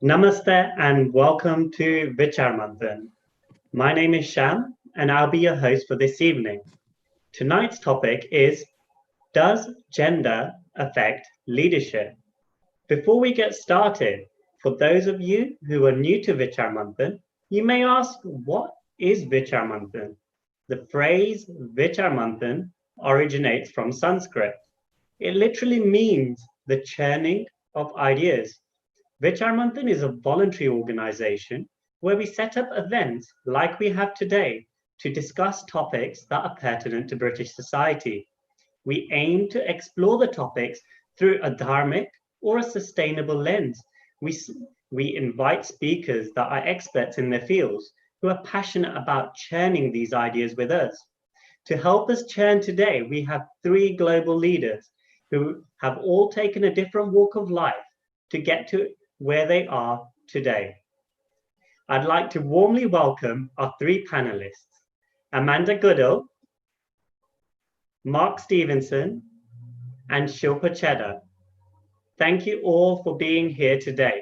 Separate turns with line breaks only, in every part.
Namaste and welcome to Vichar Manthan. My name is Sham and I'll be your host for this evening. Tonight's topic is, does gender affect leadership? Before we get started, for those of you who are new to Vichar Manthan, you may ask, what is Vichar Manthan? The phrase Vichar Manthan originates from Sanskrit. It literally means the churning of ideas. Vichar Manthan is a voluntary organization where we set up events like we have today to discuss topics that are pertinent to British society. We aim to explore the topics through a dharmic or a sustainable lens. We invite speakers that are experts in their fields who are passionate about churning these ideas with us. To help us churn today, we have 3 global leaders who have all taken a different walk of life to get to where they are today. I'd like to warmly welcome our 3 panelists, Amanda Goodall, Mark Stevenson, and Shilpa Cheddar. Thank you all for being here today.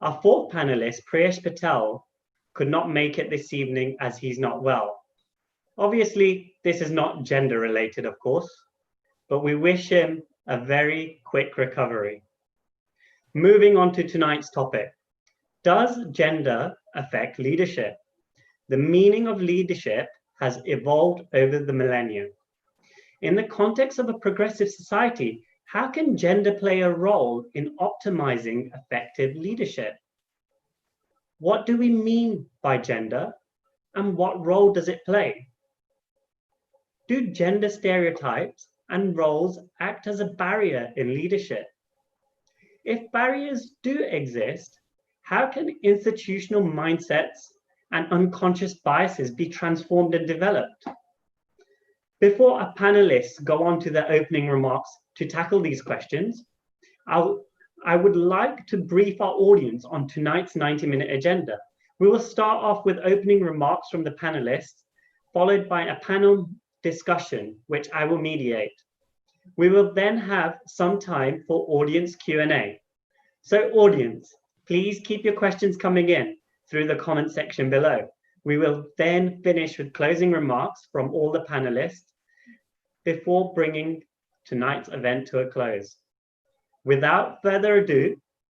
Our 4th panelist, Preesh Patel, could not make it this evening as he's not well. Obviously, this is not gender related, of course, but we wish him a very quick recovery. Moving on to tonight's topic, does gender affect leadership? The meaning of leadership has evolved over the millennia. In the context of a progressive society, how can gender play a role in optimizing effective leadership? What do we mean by gender, and what role does it play? Do gender stereotypes and roles act as a barrier in leadership? If barriers do exist, how can institutional mindsets and unconscious biases be transformed and developed? Before our panelists go on to their opening remarks to tackle these questions, I would like to brief our audience on tonight's 90-minute agenda. We will start off with opening remarks from the panelists, followed by a panel discussion, which I will mediate. We will then have some time for audience Q&A. So audience, please keep your questions coming in through the comment section below. We will then finish with closing remarks from all the panelists before bringing tonight's event to a close. Without further ado,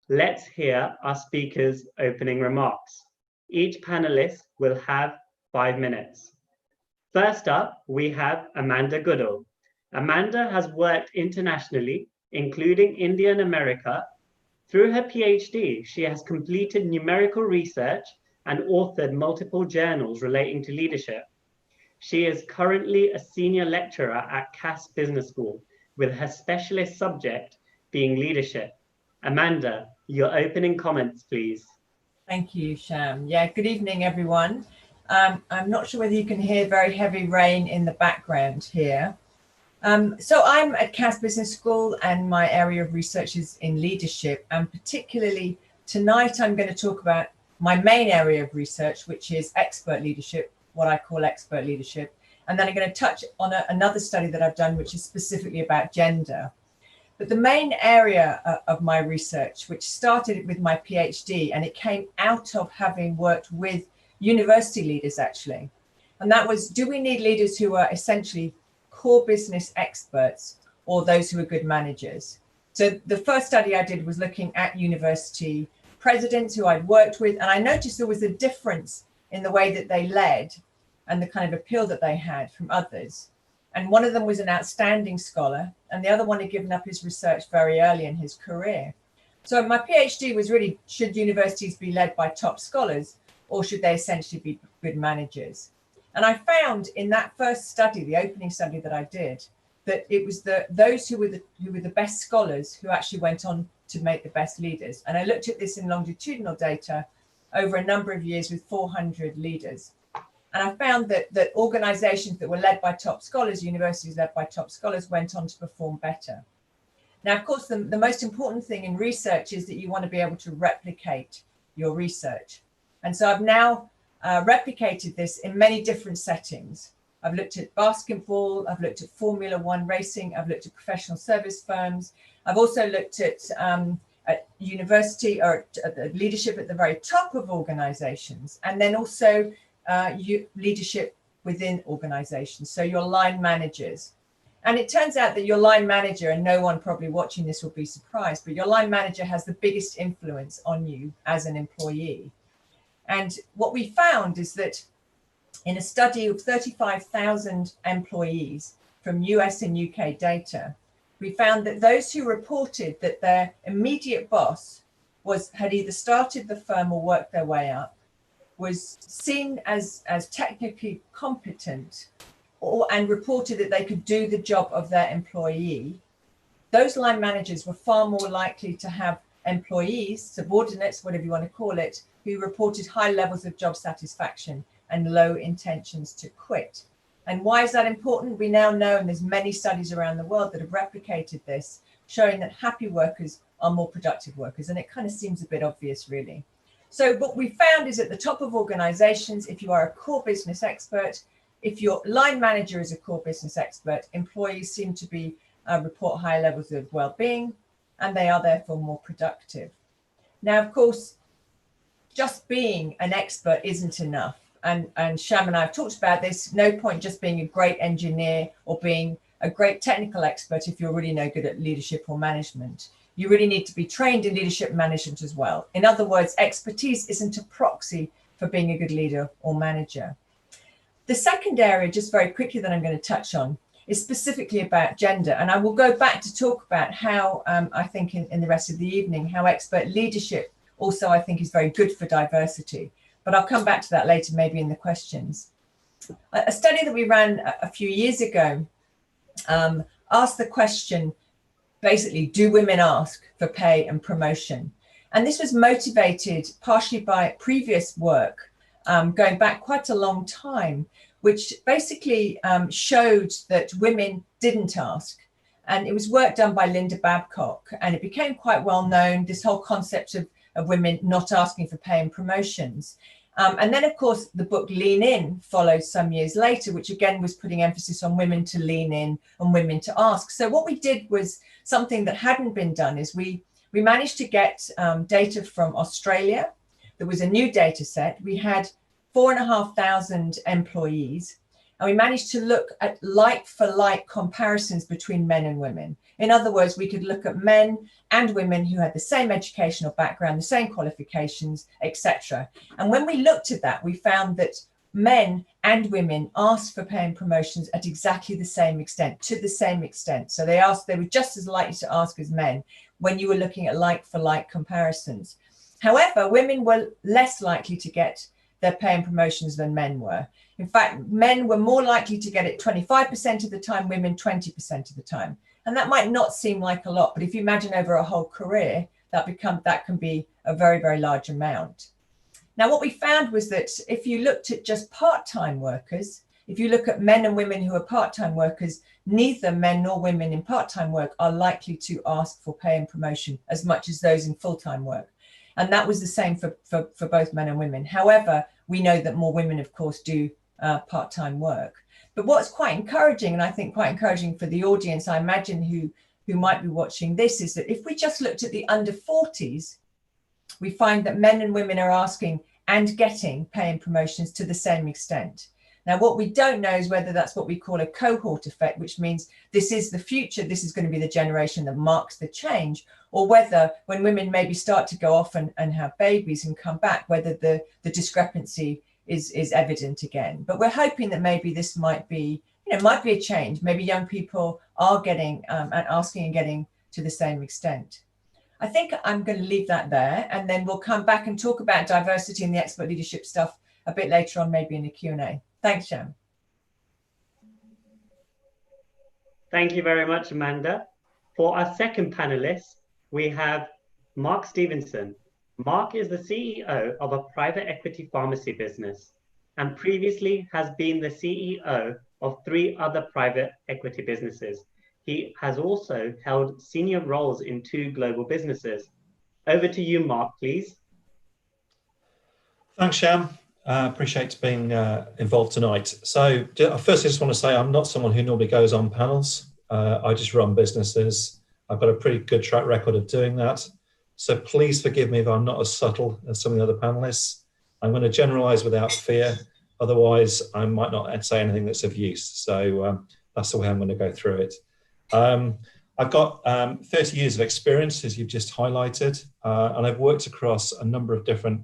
let's hear our speakers' opening remarks. Each panelist will have 5 minutes. First up, we have Amanda Goodall. Amanda has worked internationally, including India and America. Through her PhD, she has completed numerical research and authored multiple journals relating to leadership. She is currently a senior lecturer at Cass Business School, with her specialist subject being leadership. Amanda, your opening comments, please.
Thank you, Sham. Yeah, good evening, everyone. I'm not sure whether you can hear very heavy rain in the background here. So I'm at Cass Business School and my area of research is in leadership, and particularly tonight I'm going to talk about my main area of research, which is expert leadership, what I call expert leadership. And then I'm going to touch on another study that I've done, which is specifically about gender. But the main area of my research, which started with my PhD, and it came out of having worked with university leaders actually, and that was, do we need leaders who are essentially core business experts or those who are good managers? So the first study I did was looking at university presidents who I'd worked with, and I noticed there was a difference in the way that they led and the kind of appeal that they had from others. And one of them was an outstanding scholar, and the other one had given up his research very early in his career. So my PhD was really, should universities be led by top scholars, or should they essentially be good managers? And I found in that first study, the opening study that I did, that it was those who were the best scholars who actually went on to make the best leaders. And I looked at this in longitudinal data over a number of years with 400 leaders. And I found that organizations that were led by top scholars, universities led by top scholars, went on to perform better. Now, of course, the most important thing in research is that you want to be able to replicate your research. And so I've now replicated this in many different settings. I've looked at basketball, I've looked at Formula One racing, I've looked at professional service firms. I've also looked at university or at leadership at the very top of organizations, and then also leadership within organizations. So your line managers. And it turns out that your line manager, and no one probably watching this will be surprised, but your line manager has the biggest influence on you as an employee. And what we found is that in a study of 35,000 employees from US and UK data, we found that those who reported that their immediate boss had either started the firm or worked their way up, was seen as technically competent, and reported that they could do the job of their employee, those line managers were far more likely to have employees, subordinates, whatever you want to call it, who reported high levels of job satisfaction and low intentions to quit. And why is that important? We now know, and there's many studies around the world that have replicated this, showing that happy workers are more productive workers. And it kind of seems a bit obvious, really. So what we found is at the top of organizations, if you are a core business expert, if your line manager is a core business expert, employees seem to report higher levels of well-being, and they are therefore more productive. Now, of course, just being an expert isn't enough. And Sham and I have talked about this. No point just being a great engineer or being a great technical expert if you're really no good at leadership or management. You really need to be trained in leadership and management as well. In other words, expertise isn't a proxy for being a good leader or manager. The second area, just very quickly, that I'm going to touch on is specifically about gender. And I will go back to talk about how I think in the rest of the evening, how expert leadership also I think is very good for diversity. But I'll come back to that later, maybe in the questions. A study that we ran a few years ago asked the question, basically, do women ask for pay and promotion? And this was motivated partially by previous work going back quite a long time, which basically showed that women didn't ask. And it was work done by Linda Babcock, and it became quite well known, this whole concept of women not asking for pay and promotions. And then, of course, the book Lean In followed some years later, which again was putting emphasis on women to lean in and women to ask. So what we did was something that hadn't been done, is we managed to get data from Australia. There was a new data set. We had 4,500 employees, and we managed to look at like-for-like comparisons between men and women. In other words, we could look at men and women who had the same educational background, the same qualifications, etc. And when we looked at that, we found that men and women asked for pay and promotions at exactly the same extent, to the same extent. So they were just as likely to ask as men when you were looking at like-for-like comparisons. However, women were less likely to get their pay and promotions than men were. In fact, men were more likely to get it 25% of the time, women 20% of the time. And that might not seem like a lot, but if you imagine over a whole career, that can be a very, very large amount. Now, what we found was that if you looked at just part-time workers, if you look at men and women who are part-time workers, neither men nor women in part-time work are likely to ask for pay and promotion as much as those in full-time work. And that was the same for both men and women. However, we know that more women, of course, do part-time work. But what's quite encouraging, and I think quite encouraging for the audience, I imagine, who might be watching this, is that if we just looked at the under 40s, we find that men and women are asking and getting pay and promotions to the same extent. Now, what we don't know is whether that's what we call a cohort effect, which means this is the future, this is going to be the generation that marks the change, or whether when women maybe start to go off and have babies and come back, whether the discrepancy is evident again. But we're hoping that maybe this might be a change. Maybe young people are getting and asking and getting to the same extent. I think I'm going to leave that there, and then we'll come back and talk about diversity and the expert leadership stuff a bit later on, maybe in the Q&A. Thanks, Sham.
Thank you very much, Amanda. For our second panelist, we have Mark Stevenson. Mark is the CEO of a private equity pharmacy business and previously has been the CEO of 3 other private equity businesses. He has also held senior roles in 2 global businesses. Over to you, Mark, please.
Thanks, Sham. Appreciate being involved tonight. So first, I just want to say I'm not someone who normally goes on panels. I just run businesses. I've got a pretty good track record of doing that. So please forgive me if I'm not as subtle as some of the other panelists. I'm going to generalize without fear. Otherwise, I might not say anything that's of use. So that's the way I'm going to go through it. I've got 30 years of experience, as you've just highlighted, and I've worked across a number of different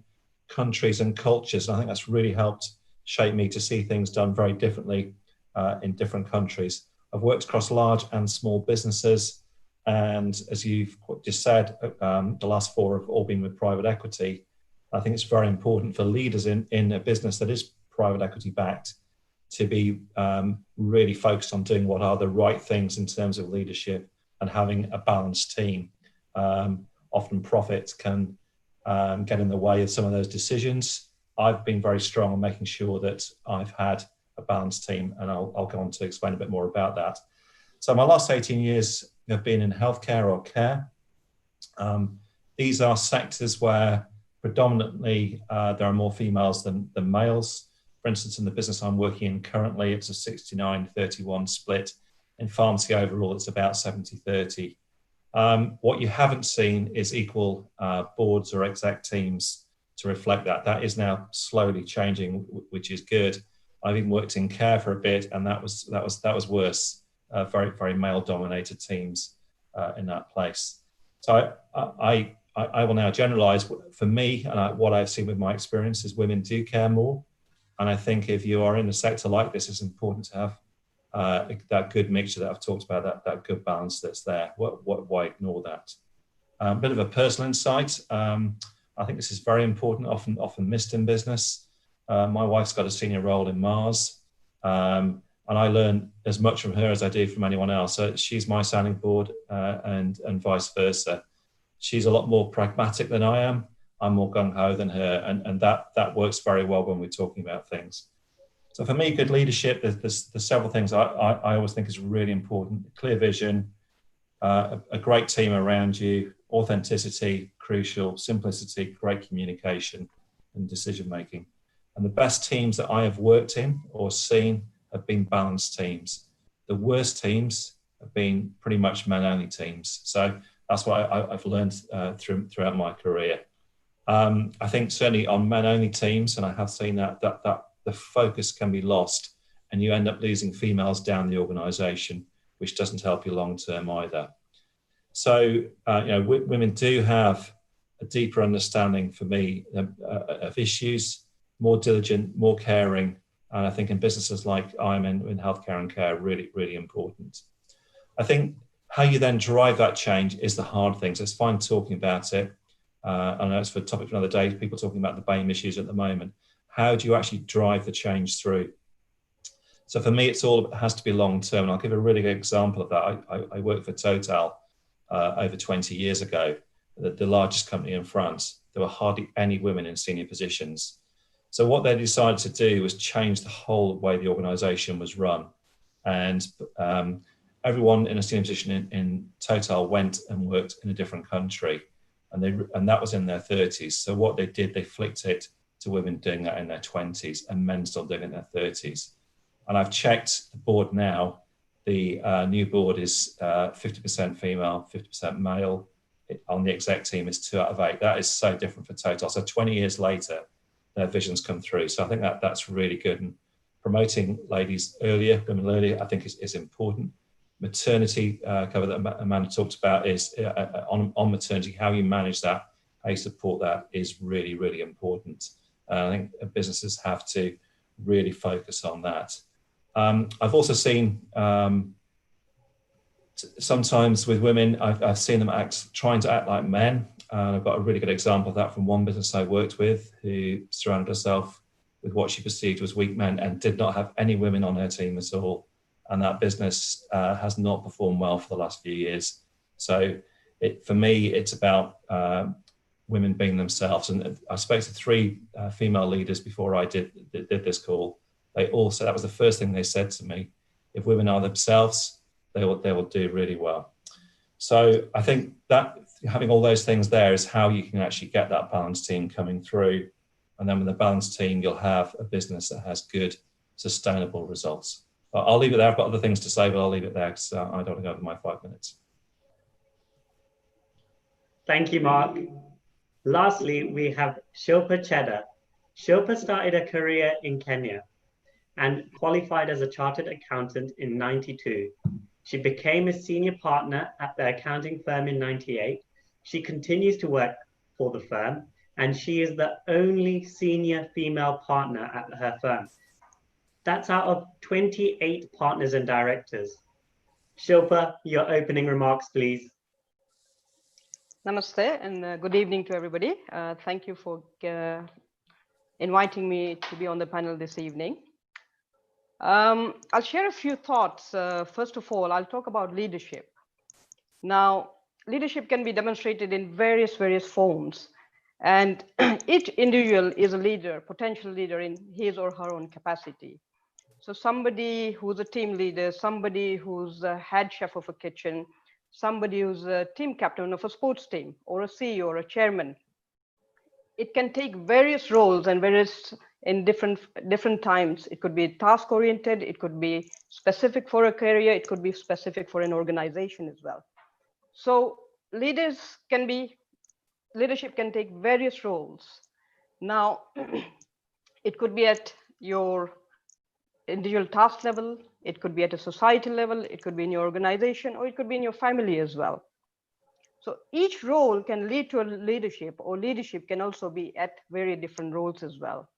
countries and cultures. And I think that's really helped shape me to see things done very differently in different countries. I've worked across large and small businesses. And as you've just said, the last 4 have all been with private equity. I think it's very important for leaders in a business that is private equity backed to be really focused on doing what are the right things in terms of leadership and having a balanced team. Often profit can get in the way of some of those decisions. I've been very strong on making sure that I've had a balanced team, and I'll go on to explain a bit more about that. So my last 18 years have been in healthcare or care. These are sectors where predominantly there are more females than males. For instance, in the business I'm working in currently, it's a 69-31 split. In pharmacy overall, it's about 70-30. What you haven't seen is equal boards or exec teams to reflect that. That is now slowly changing, which is good. I've even worked in care for a bit, and that was worse. Very, very male-dominated teams in that place. So I will now generalise. For me, and what I've seen with my experience is women do care more. And I think if you are in a sector like this, it's important to have that good mixture that I've talked about, that good balance that's there. Why ignore that? A bit of a personal insight. I think this is very important, often missed in business. My wife's got a senior role in Mars. And I learn as much from her as I do from anyone else. So she's my sounding board and vice versa. She's a lot more pragmatic than I am. I'm more gung-ho than her. And that works very well when we're talking about things. So for me, good leadership, there's several things I always think is really important. Clear vision, a great team around you, authenticity, crucial, simplicity, great communication and decision-making. And the best teams that I have worked in or seen have been balanced teams. The worst teams have been pretty much men-only teams. So that's what I've learned throughout my career. I think certainly on men-only teams, and I have seen that the focus can be lost, and you end up losing females down the organisation, which doesn't help you long-term either. So women do have a deeper understanding, for me, of issues, more diligent, more caring. And I think in businesses like I'm in healthcare and care, really, really important. I think how you then drive that change is the hard thing. So it's fine talking about it. I know it's for a topic for another day, people talking about the BAME issues at the moment. How do you actually drive the change through? So for me, it has to be long-term. And I'll give a really good example of that. I worked for Total over 20 years ago, the largest company in France. There were hardly any women in senior positions. So what they decided to do was change the whole way the organisation was run. And everyone in a senior position in Total went and worked in a different country. And that was in their 30s. So what they did, they flicked it to women doing that in their 20s and men still doing it in their 30s. And I've checked the board now. The new board is 50% female, 50% male. On the exec team, it's 2 out of 8. That is so different for Total. So 20 years later, their visions come through. So I think that's really good. And promoting women earlier, I think is important. Maternity cover that Amanda talked about is on maternity, how you manage that, how you support that is really, really important. I think businesses have to really focus on that. I've also seen sometimes with women, I've seen them trying to act like men. I've got a really good example of that from one business I worked with who surrounded herself with what she perceived was weak men and did not have any women on her team at all. and that business has not performed well for the last few years. So for me, it's about women being themselves. And I spoke to 3 female leaders before I did this call. They all said, that was the first thing they said to me: if women are themselves, they will do really well. So I think that having all those things there is how you can actually get that balanced team coming through. And then with a balanced team, you'll have a business that has good, sustainable results. I'll leave it there. I've got other things to say, but I'll leave it there because I don't want to go over my 5 minutes.
Thank you, Mark. Lastly, we have Shilpa Cheddar. Shilpa started a career in Kenya and qualified as a chartered accountant in '92. She became a senior partner at the accounting firm in '98. She continues to work for the firm, and she is the only senior female partner at her firm. That's out of 28 partners and directors. Shilpa, your opening remarks, please.
Namaste and good evening to everybody. Thank you for inviting me to be on the panel this evening. I'll share a few thoughts. First of all, I'll talk about leadership. Now, leadership can be demonstrated in various forms, and each individual is a leader, potential leader in his or her own capacity. So somebody who's a team leader, somebody who's a head chef of a kitchen, somebody who's a team captain of a sports team, or a CEO or a chairman. It can take various roles and various in different times. It could be task oriented, it could be specific for a career, it could be specific for an organization as well. So leadership can take various roles. Now, it could be at your individual task level, it could be at a societal level, it could be in your organization, or it could be in your family as well. So each role can lead to a leadership, or leadership can also be at very different roles as well.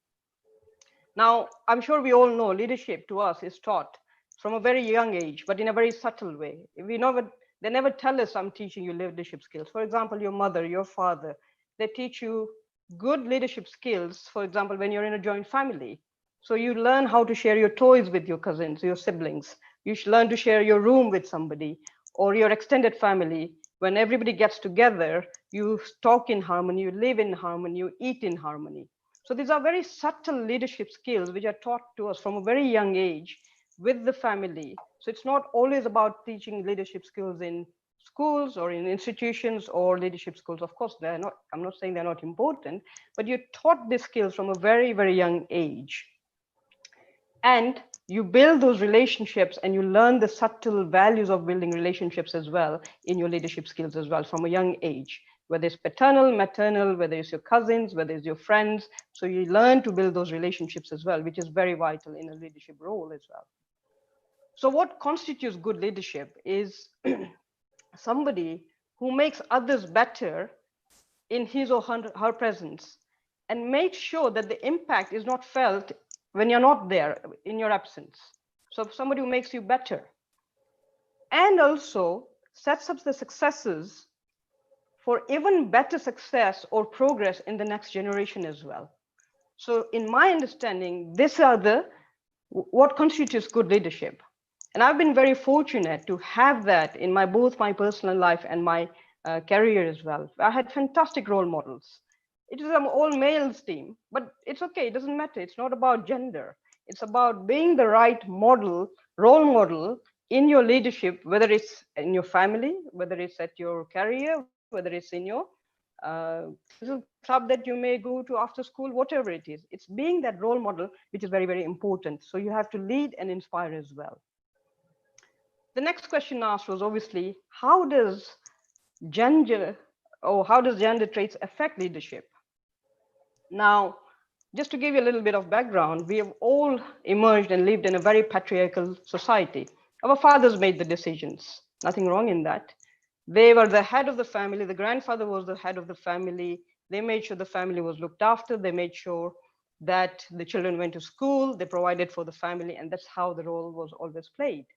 Now, I'm sure we all know leadership to us is taught from a very young age, but in a very subtle way. They never tell us, I'm teaching you leadership skills. For example, your mother, your father, they teach you good leadership skills, for example, when you're in a joint family. So you learn how to share your toys with your cousins, your siblings. You should learn to share your room with somebody, or your extended family. When everybody gets together, you talk in harmony, you live in harmony, you eat in harmony. So these are very subtle leadership skills which are taught to us from a very young age with the family. So it's not always about teaching leadership skills in schools or in institutions or leadership schools. Of course, they're not, I'm not saying they're not important, but you're taught these skills from a very young age. And you build those relationships and you learn the subtle values of building relationships as well in your leadership skills as well from a young age, whether it's paternal, maternal, whether it's your cousins, whether it's your friends. So you learn to build those relationships as well, which is very vital in a leadership role as well. So what constitutes good leadership is somebody who makes others better in his or her presence and makes sure that the impact is not felt when you're not there, in your absence. So somebody who makes you better and also sets up the successes for even better success or progress in the next generation as well. So in my understanding, these are what constitutes good leadership. And I've been very fortunate to have that in both my personal life and my career as well. I had fantastic role models. It is an all males team, but it's okay, it doesn't matter. It's not about gender. It's about being the right model, role model in your leadership, whether it's in your family, whether it's at your career, whether it's in your club that you may go to after school, whatever it is. It's being that role model, which is very important. So you have to lead and inspire as well. The next question asked was obviously, how does gender traits affect leadership? Now, just to give you a little bit of background, we have all emerged and lived in a very patriarchal society. Our fathers made the decisions, nothing wrong in that. They were the head of the family, the grandfather was the head of the family, they made sure the family was looked after, they made sure that the children went to school, they provided for the family, and that's how the role was always played.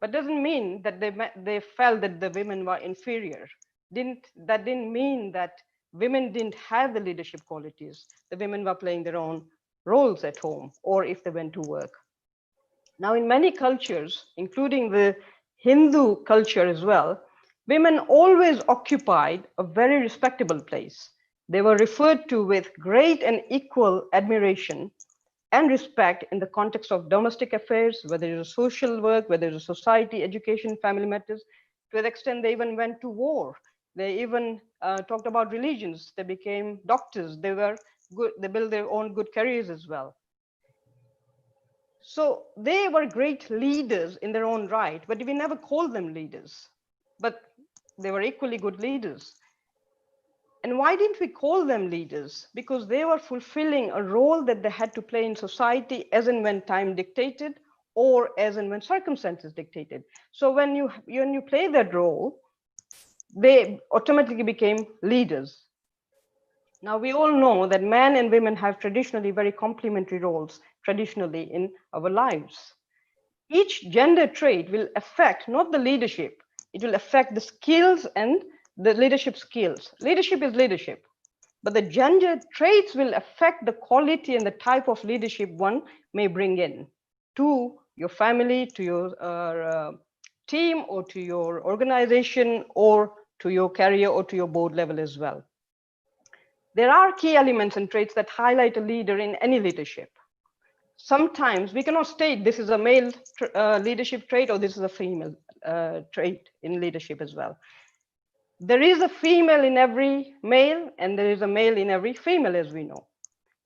But doesn't mean that they felt that the women were inferior. That didn't mean that women didn't have the leadership qualities. The women were playing their own roles at home or if they went to work. Now, in many cultures, including the Hindu culture as well, women always occupied a very respectable place. They were referred to with great and equal admiration and respect in the context of domestic affairs, whether it was social work, whether it was society, education, family matters. To the extent they even went to war. They even talked about religions. They became doctors. They were good. They built their own good careers as well. So they were great leaders in their own right, but we never called them leaders. But they were equally good leaders. And why didn't we call them leaders? Because they were fulfilling a role that they had to play in society as and when time dictated, or as and when circumstances dictated. So when you play that role, they automatically became leaders. Now we all know that men and women have traditionally very complementary roles traditionally in our lives. Each gender trait will affect not the leadership, it will affect the skills and the leadership skills. Leadership is leadership, but the gender traits will affect the quality and the type of leadership one may bring in to your family, to your team, or to your organization, or to your career, or to your board level as well. There are key elements and traits that highlight a leader in any leadership. Sometimes we cannot state this is a male leadership trait or this is a female trait in leadership as well. There is a female in every male and there is a male in every female, as we know.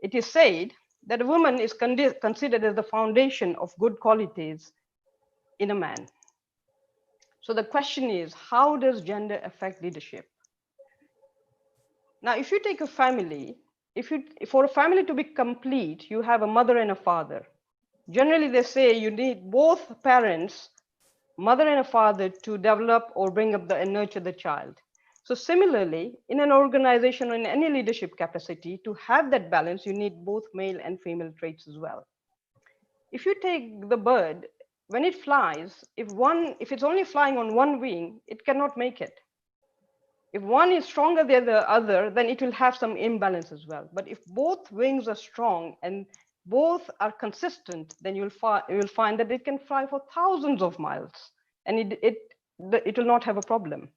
It is said that a woman is considered as the foundation of good qualities in a man. So the question is, how does gender affect leadership? Now, if you take a family, for a family to be complete, you have a mother and a father. Generally, they say you need both parents, mother and a father, to develop or bring up and nurture the child. So similarly, in an organization or in any leadership capacity, to have that balance, you need both male and female traits as well. If you take the bird, when it flies, if it's only flying on one wing, it cannot make it. If one is stronger than the other, then it will have some imbalance as well. But if both wings are strong and both are consistent, then you'll find that it can fly for thousands of miles and it will not have a problem.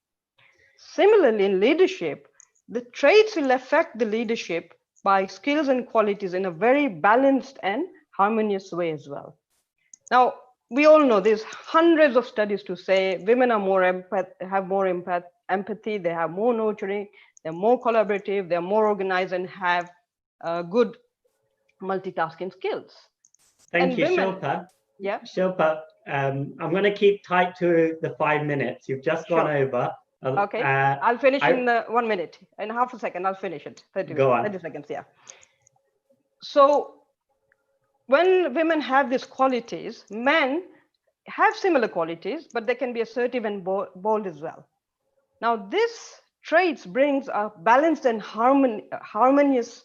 Similarly, in leadership, the traits will affect the leadership by skills and qualities in a very balanced and harmonious way as well. Now, we all know there's hundreds of studies to say women are have more empathy, they have more nurturing, they're more collaborative, they're more organized and have good multitasking skills.
Thank you, Shilpa.
Yeah.
Shilpa, I'm going to keep tight to the 5 minutes. You've just gone over.
Okay, I'll finish in 1 minute. In half a second, I'll finish it. 30 seconds, yeah. So when women have these qualities, men have similar qualities, but they can be assertive and bold as well. Now, this traits brings a balanced and harmonious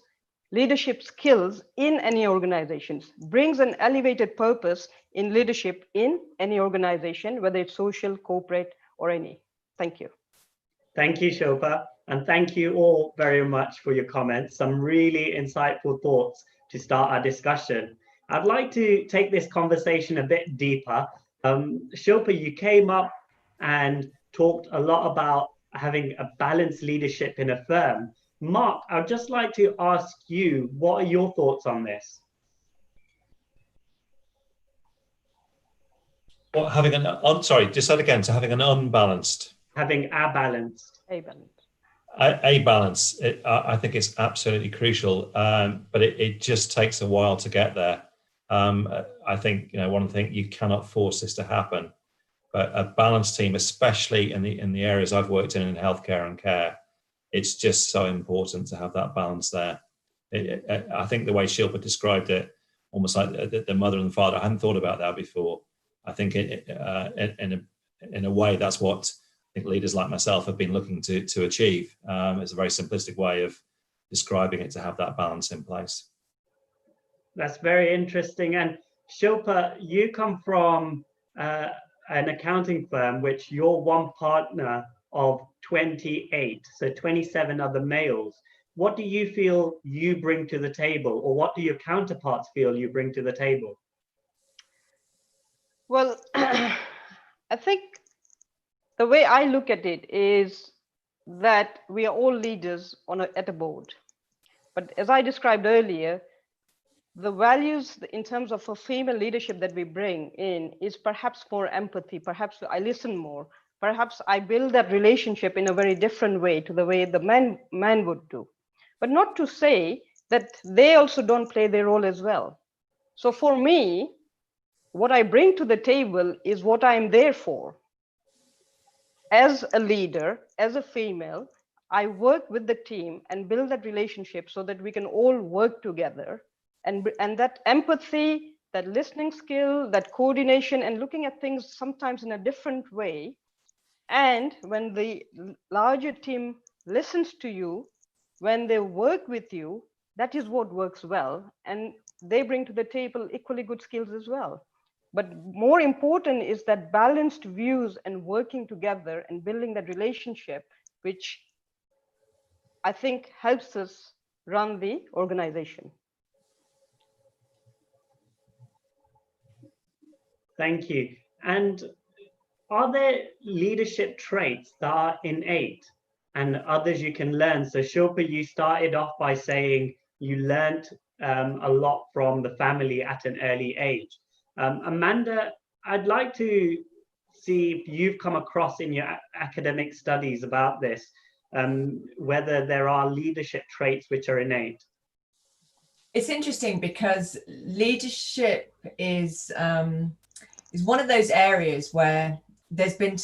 leadership skills in any organizations, brings an elevated purpose in leadership in any organization, whether it's social, corporate, or any. Thank you.
Thank you, Shilpa. And thank you all very much for your comments. Some really insightful thoughts to start our discussion. I'd like to take this conversation a bit deeper. Shilpa, you came up and talked a lot about having a balanced leadership in a firm. Mark, I'd just like to ask you, what are your thoughts on this?
Well, sorry, just that again, so having an unbalanced.
Having a balance.
A balance, I think it's absolutely crucial, but it just takes a while to get there. I think, one thing, you cannot force this to happen, but a balanced team, especially in the areas I've worked in healthcare and care, it's just so important to have that balance there. I think the way Shilpa described it, almost like the mother and the father, I hadn't thought about that before. I think in a way, that's what I think leaders like myself have been looking to achieve. It's a very simplistic way of describing it, to have that balance in place.
That's very interesting. And Shilpa, you come from an accounting firm, which you're one partner of 28, so 27 other males. What do you feel you bring to the table, or what do your counterparts feel you bring to the table?
Well, I think the way I look at it is that we are all leaders at a board. But as I described earlier, the values in terms of a female leadership that we bring in is perhaps more empathy, perhaps I listen more, perhaps I build that relationship in a very different way to the way the man would do. But not to say that they also don't play their role as well. So for me, what I bring to the table is what I'm there for. As a leader, as a female, I work with the team and build that relationship so that we can all work together. And that empathy, that listening skill, that coordination, and looking at things sometimes in a different way. And when the larger team listens to you, when they work with you, that is what works well. And they bring to the table equally good skills as well. But more important is that balanced views and working together and building that relationship, which I think helps us run the organization.
Thank you. And are there leadership traits that are innate and others you can learn? So Shilpa, you started off by saying you learned a lot from the family at an early age. Amanda, I'd like to see if you've come across in your academic studies about this, whether there are leadership traits which are innate.
It's interesting because leadership is one of those areas where there's been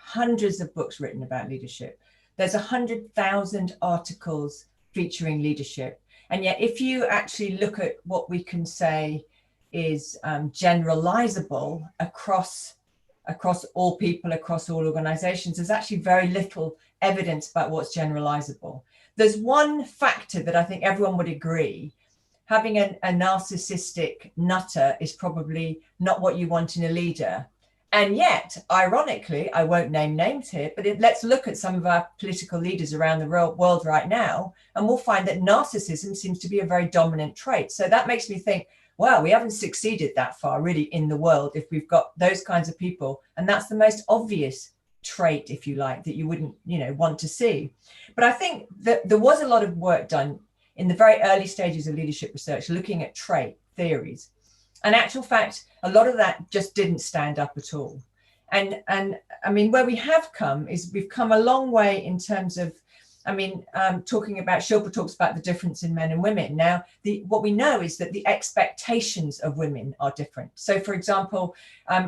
hundreds of books written about leadership. There's 100,000 articles featuring leadership. And yet, if you actually look at what we can say is generalizable across all people, across all organizations, there's actually very little evidence about what's generalizable. There's one factor that I think everyone would agree. Having a narcissistic nutter is probably not what you want in a leader. And yet, ironically, I won't name names here, but let's look at some of our political leaders around the world right now, and we'll find that narcissism seems to be a very dominant trait. So that makes me think, wow, we haven't succeeded that far really in the world if we've got those kinds of people. And that's the most obvious trait, if you like, that you wouldn't, want to see. But I think that there was a lot of work done in the very early stages of leadership research, looking at trait theories. And actual fact, a lot of that just didn't stand up at all. And I mean, where we have come is we've come a long way in terms of, talking about, Shilpa talks about the difference in men and women. Now, what we know is that the expectations of women are different. So, for example,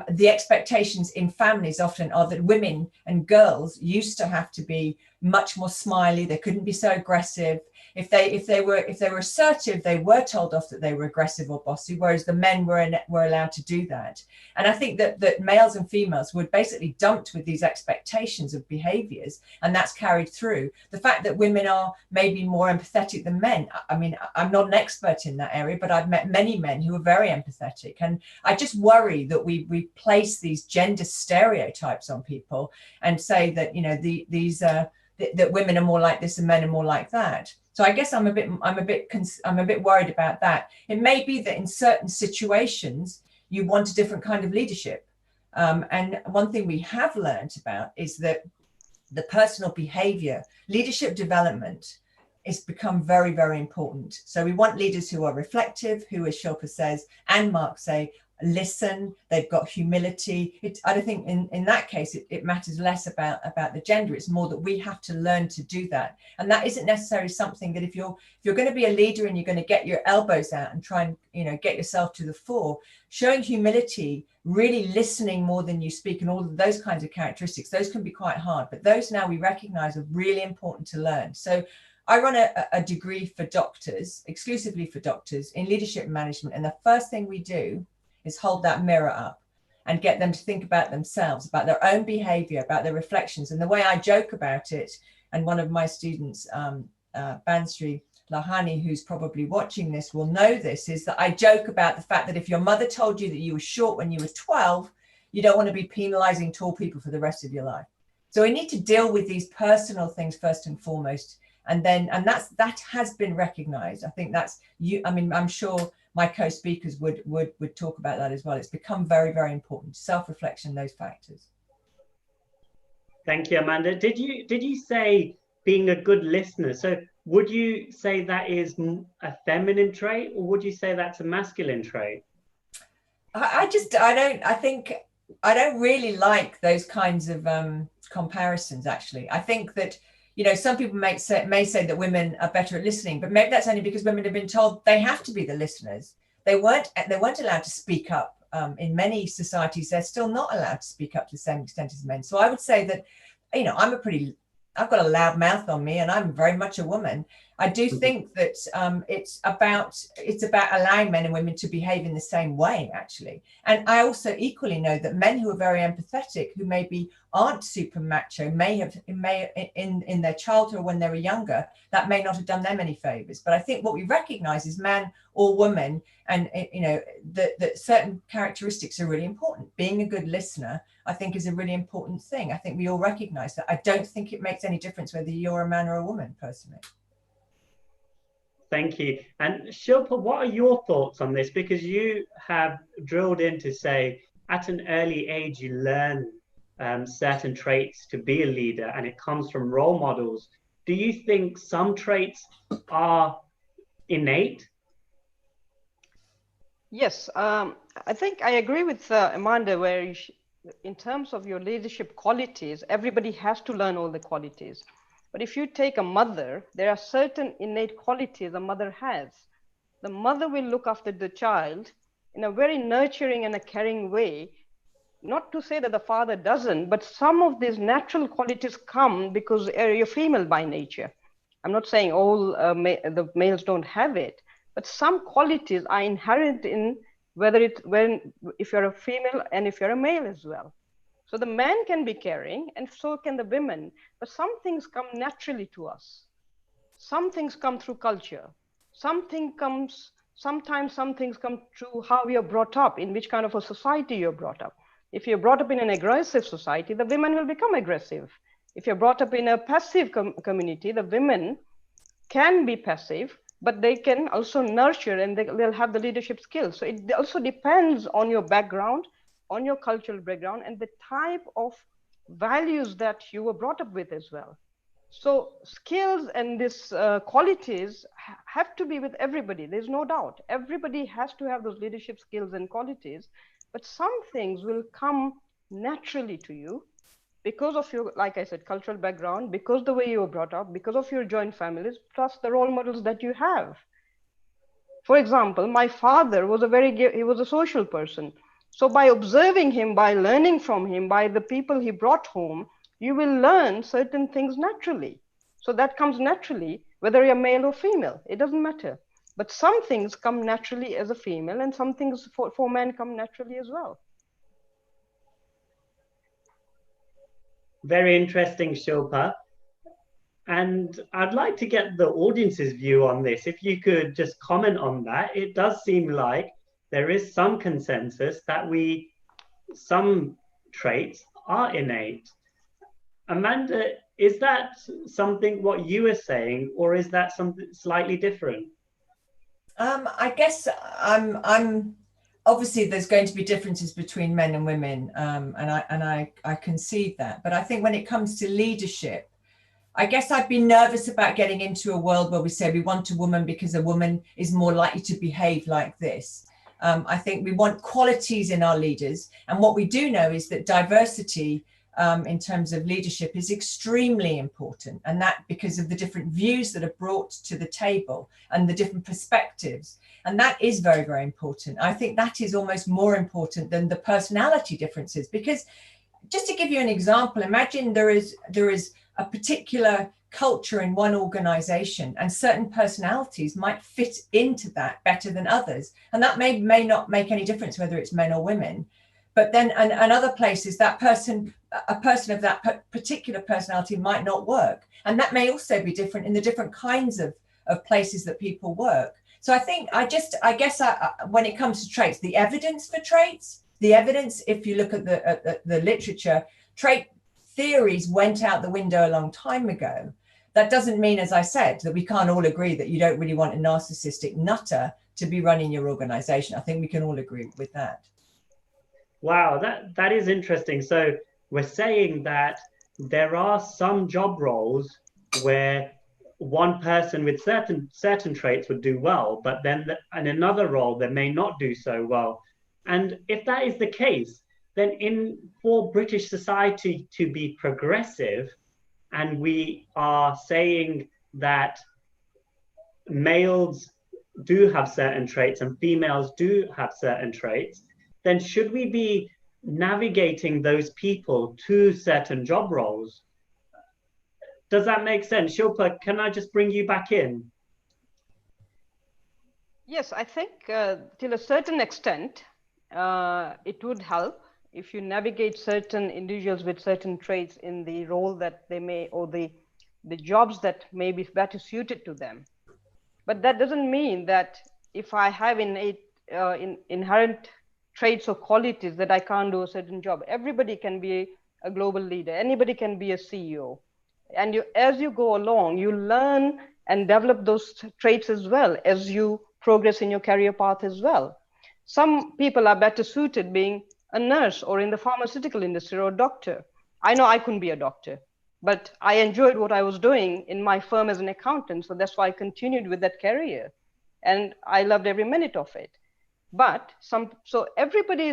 the expectations in families often are that women and girls used to have to be much more smiley. They couldn't be so aggressive. If they were assertive, they were told off that they were aggressive or bossy, whereas the men were allowed to do that. And I think that males and females were basically dumped with these expectations of behaviors, and that's carried through. The fact that women are maybe more empathetic than men, I mean, I'm not an expert in that area, but I've met many men who are very empathetic. And I just worry that we place these gender stereotypes on people and say that, that women are more like this and men are more like that. So I guess I'm a bit worried about that. It may be that in certain situations you want a different kind of leadership. And one thing we have learned about is that the personal behavior, leadership development has become very, very important. So we want leaders who are reflective, who, as Shilpa says, and Mark say, listen, they've got humility. I don't think in that case it matters less about the gender. It's more that we have to learn to do that, and that isn't necessarily something that if you're going to be a leader and you're going to get your elbows out and try and get yourself to the fore, showing humility, really listening more than you speak, and all of those kinds of characteristics, those can be quite hard, but those now we recognize are really important to learn. So I run a degree for doctors, exclusively for doctors, in leadership management, and the first thing we do is hold that mirror up and get them to think about themselves, about their own behavior, about their reflections. And the way I joke about it, and one of my students, Bansri Lahani, who's probably watching this, will know this, is that I joke about the fact that if your mother told you that you were short when you were 12, you don't want to be penalizing tall people for the rest of your life. So we need to deal with these personal things first and foremost. And that has been recognized. I think that's I'm sure my co-speakers would talk about that as well. It's become very, very important. Self-reflection, those factors.
Thank you, Amanda. Did you say being a good listener? So would you say that is a feminine trait, or would you say that's a masculine trait?
I don't really like those kinds of comparisons, actually. I think that, you know, some people may say that women are better at listening, but maybe that's only because women have been told they have to be the listeners. They weren't allowed to speak up. In many societies, they're still not allowed to speak up to the same extent as men. So I would say that, you know, I've got a loud mouth on me, and I'm very much a woman. I do think that it's about allowing men and women to behave in the same way, actually. And I also equally know that men who are very empathetic, who maybe aren't super macho, may in their childhood or when they were younger, that may not have done them any favors. But I think what we recognize is man or woman, and you know, that certain characteristics are really important. Being a good listener, I think, is a really important thing. I think we all recognize that. I don't think it makes any difference whether you're a man or a woman, personally.
Thank you. And Shilpa, what are your thoughts on this? Because you have drilled in to say at an early age, you learn certain traits to be a leader, and it comes from role models. Do you think some traits are innate?
Yes, I think I agree with Amanda, where in terms of your leadership qualities, everybody has to learn all the qualities. But if you take a mother, there are certain innate qualities a mother has. The mother will look after the child in a very nurturing and a caring way. Not to say that the father doesn't, but some of these natural qualities come because you're female by nature. I'm not saying all the males don't have it, but some qualities are inherent in if you're a female and if you're a male as well. So the man can be caring, and so can the women, but some things come naturally to us. Some things come through culture. Sometimes some things come through how you're brought up, in which kind of a society you're brought up. If you're brought up in an aggressive society, the women will become aggressive. If you're brought up in a passive community, the women can be passive, but they can also nurture, and they'll have the leadership skills. So it also depends on your background, on your cultural background, and the type of values that you were brought up with as well. So skills and these qualities have to be with everybody. There's no doubt. Everybody has to have those leadership skills and qualities, but some things will come naturally to you because of your, like I said, cultural background, because the way you were brought up, because of your joint families, plus the role models that you have. For example, my father was he was a social person. So by observing him, by learning from him, by the people he brought home, you will learn certain things naturally. So that comes naturally, whether you're male or female, it doesn't matter. But some things come naturally as a female, and some things for men come naturally as well.
Very interesting, Shilpa. And I'd like to get the audience's view on this. If you could just comment on that. It does seem like there is some consensus that some traits are innate. Amanda, is that something what you were saying, or is that something slightly different?
I guess I'm obviously there's going to be differences between men and women, and I concede that. But I think when it comes to leadership, I guess I'd be nervous about getting into a world where we say we want a woman because a woman is more likely to behave like this. I think we want qualities in our leaders. And what we do know is that diversity in terms of leadership is extremely important. And that because of the different views that are brought to the table and the different perspectives. And that is very, very important. I think that is almost more important than the personality differences. Because just to give you an example, imagine there is a particular culture in one organization, and certain personalities might fit into that better than others. And that may not make any difference whether it's men or women. But then and other places, a person of that particular personality might not work. And that may also be different in the different kinds of places that people work. So I think when it comes to traits, the evidence for traits, if you look at the literature, trait theories went out the window a long time ago. That doesn't mean, as I said, that we can't all agree that you don't really want a narcissistic nutter to be running your organization. I think we can all agree with that.
Wow, that is interesting. So we're saying that there are some job roles where one person with certain traits would do well, but then in another role they may not do so well. And if that is the case, then for British society to be progressive, and we are saying that males do have certain traits and females do have certain traits, then should we be navigating those people to certain job roles? Does that make sense? Shilpa, can I just bring you back in?
Yes, I think till a certain extent, it would help if you navigate certain individuals with certain traits in the role that they may, or the jobs that may be better suited to them. But that doesn't mean that if I have inherent traits or qualities that I can't do a certain job. Everybody can be a global leader. Anybody can be a CEO. And as you go along, you learn and develop those traits as well as you progress in your career path as well. Some people are better suited being a nurse or in the pharmaceutical industry or a doctor. I know I couldn't be a doctor, but I enjoyed what I was doing in my firm as an accountant. So that's why I continued with that career. And I loved every minute of it. But so everybody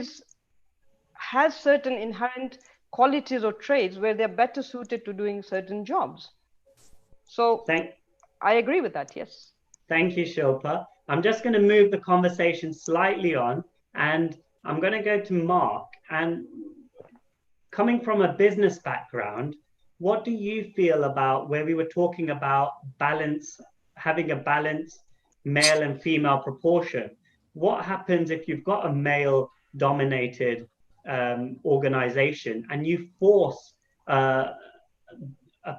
has certain inherent qualities or traits where they're better suited to doing certain jobs. So I agree with that, yes.
Thank you, Shilpa. I'm just going to move the conversation slightly on, and I'm going to go to Mark. And coming from a business background, what do you feel about where we were talking about balance, having a balanced male and female proportion? What happens if you've got a male-dominated organization and you force a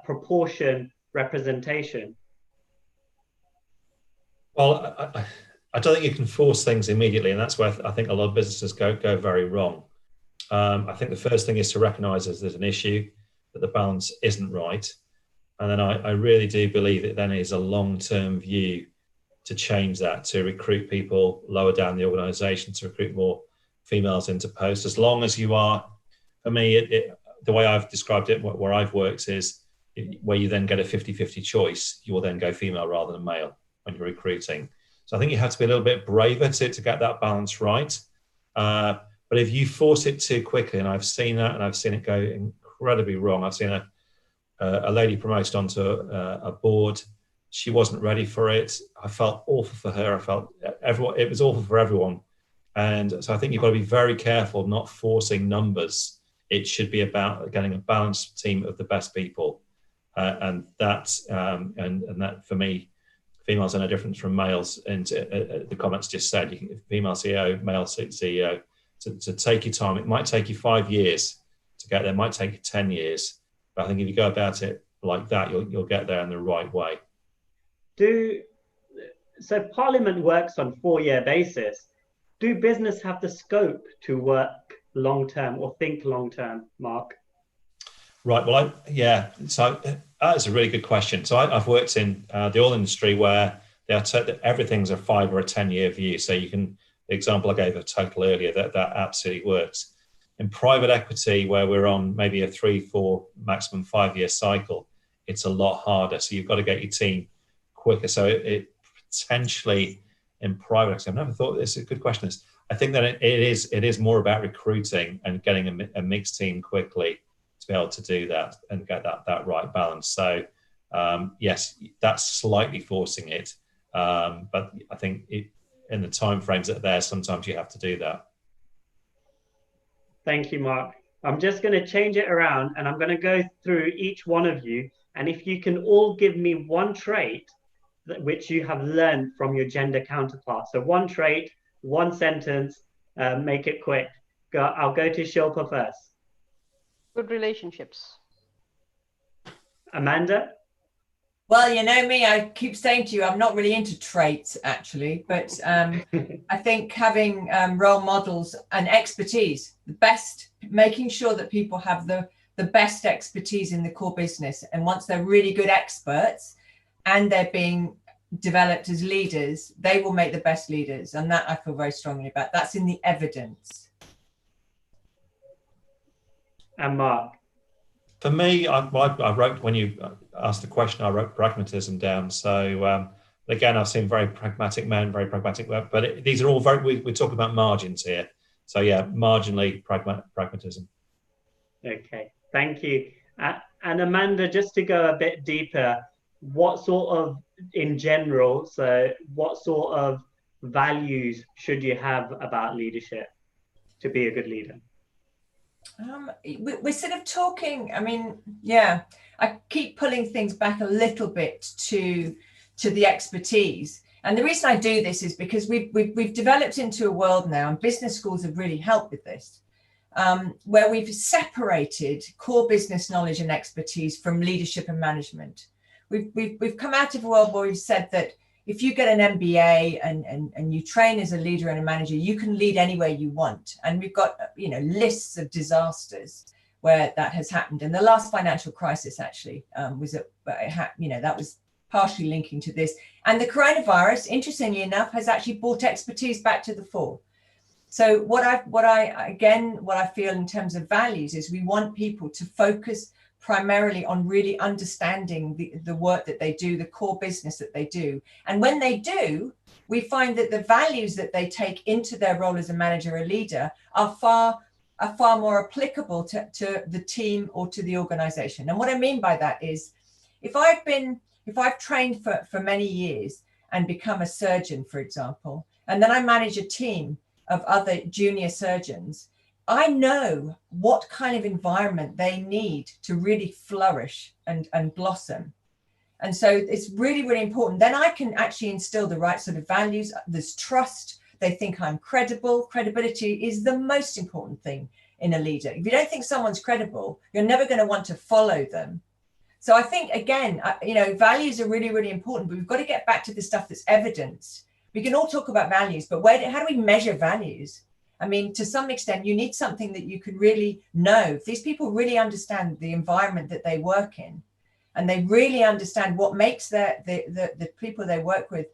proportion representation?
Well, I don't think you can force things immediately, and that's where I think a lot of businesses go very wrong. I think the first thing is to recognize there's an issue, that the balance isn't right. And then I really do believe it then is a long-term view to change that, to recruit people lower down the organization, to recruit more females into posts. As long as you are, for me, the way I've described it, where I've worked is where you then get a 50-50 choice, you will then go female rather than male when you're recruiting. So I think you have to be a little bit braver to get that balance right. But if you force it too quickly, and I've seen that, and I've seen it go incredibly wrong. I've seen a lady promoted onto a board. She wasn't ready for it. I felt awful for her. I felt it was awful for everyone. And so I think you've got to be very careful not forcing numbers. It should be about getting a balanced team of the best people. And that for me, females are no different from males. And the comments just said, you can female CEO, male CEO, to take your time. It might take you 5 years to get there. It might take you 10 years. But I think if you go about it like that, you'll get there in the right way.
So Parliament works on 4-year basis. Do business have the scope to work long-term or think long-term, Mark?
Right. Well, so that's a really good question. So I've worked in the oil industry where everything's a 5 or a 10-year view. So you can, the example I gave of Total earlier, that absolutely works. In private equity, where we're on maybe a 3, 4, maximum 5-year cycle, it's a lot harder. So you've got to get your team quicker. So it potentially in private equity, I've never thought this is a good question. I think that it is more about recruiting and getting a mixed team quickly to be able to do that and get that right balance. So yes, that's slightly forcing it, but I think in the timeframes that are there, sometimes you have to do that.
Thank you, Mark. I'm just going to change it around, and I'm going to go through each one of you, and if you can all give me one trait which you have learned from your gender counterpart. So one trait, one sentence, make it quick. I'll go to Shilpa first.
Good relationships.
Amanda?
Well, you know me, I keep saying to you, I'm not really into traits, actually, but I think having role models and expertise, making sure that people have the best expertise in the core business. And once they're really good experts and they're being developed as leaders, they will make the best leaders. And that I feel very strongly about. That's in the evidence.
And Mark?
For me, I wrote, when you asked the question, I wrote pragmatism down. So again, I've seen very pragmatic men, very pragmatic work, but these are all we're talking about margins here. So yeah, marginally pragmatism.
Okay, thank you. And Amanda, just to go a bit deeper, what sort of, in general, so what sort of values should you have about leadership to be a good leader?
We're sort of talking, I mean, yeah, I keep pulling things back a little bit to the expertise. And the reason I do this is because we've developed into a world now, and business schools have really helped with this, where we've separated core business knowledge and expertise from leadership and management. We've come out of a world where we've said that if you get an MBA and you train as a leader and a manager, you can lead anywhere you want. And we've got, you know, lists of disasters where that has happened. And the last financial crisis actually was, you know, that was partially linking to this. And the coronavirus, interestingly enough, has actually brought expertise back to the fore. So what I feel in terms of values is we want people to focus primarily on really understanding the work that they do, the core business that they do. And when they do, we find that the values that they take into their role as a manager or leader are far more applicable to the team or to the organization. And what I mean by that is, if I've trained for many years and become a surgeon, for example, and then I manage a team of other junior surgeons, I know what kind of environment they need to really flourish and blossom. And so it's really, really important. Then I can actually instill the right sort of values. There's trust. They think I'm credible. Credibility is the most important thing in a leader. If you don't think someone's credible, you're never going to want to follow them. So I think, again, you know, values are really, really important, but we've got to get back to the stuff that's evidenced. We can all talk about values, but how do we measure values? I mean, to some extent, you need something that you can really know. If these people really understand the environment that they work in, and they really understand what makes the people they work with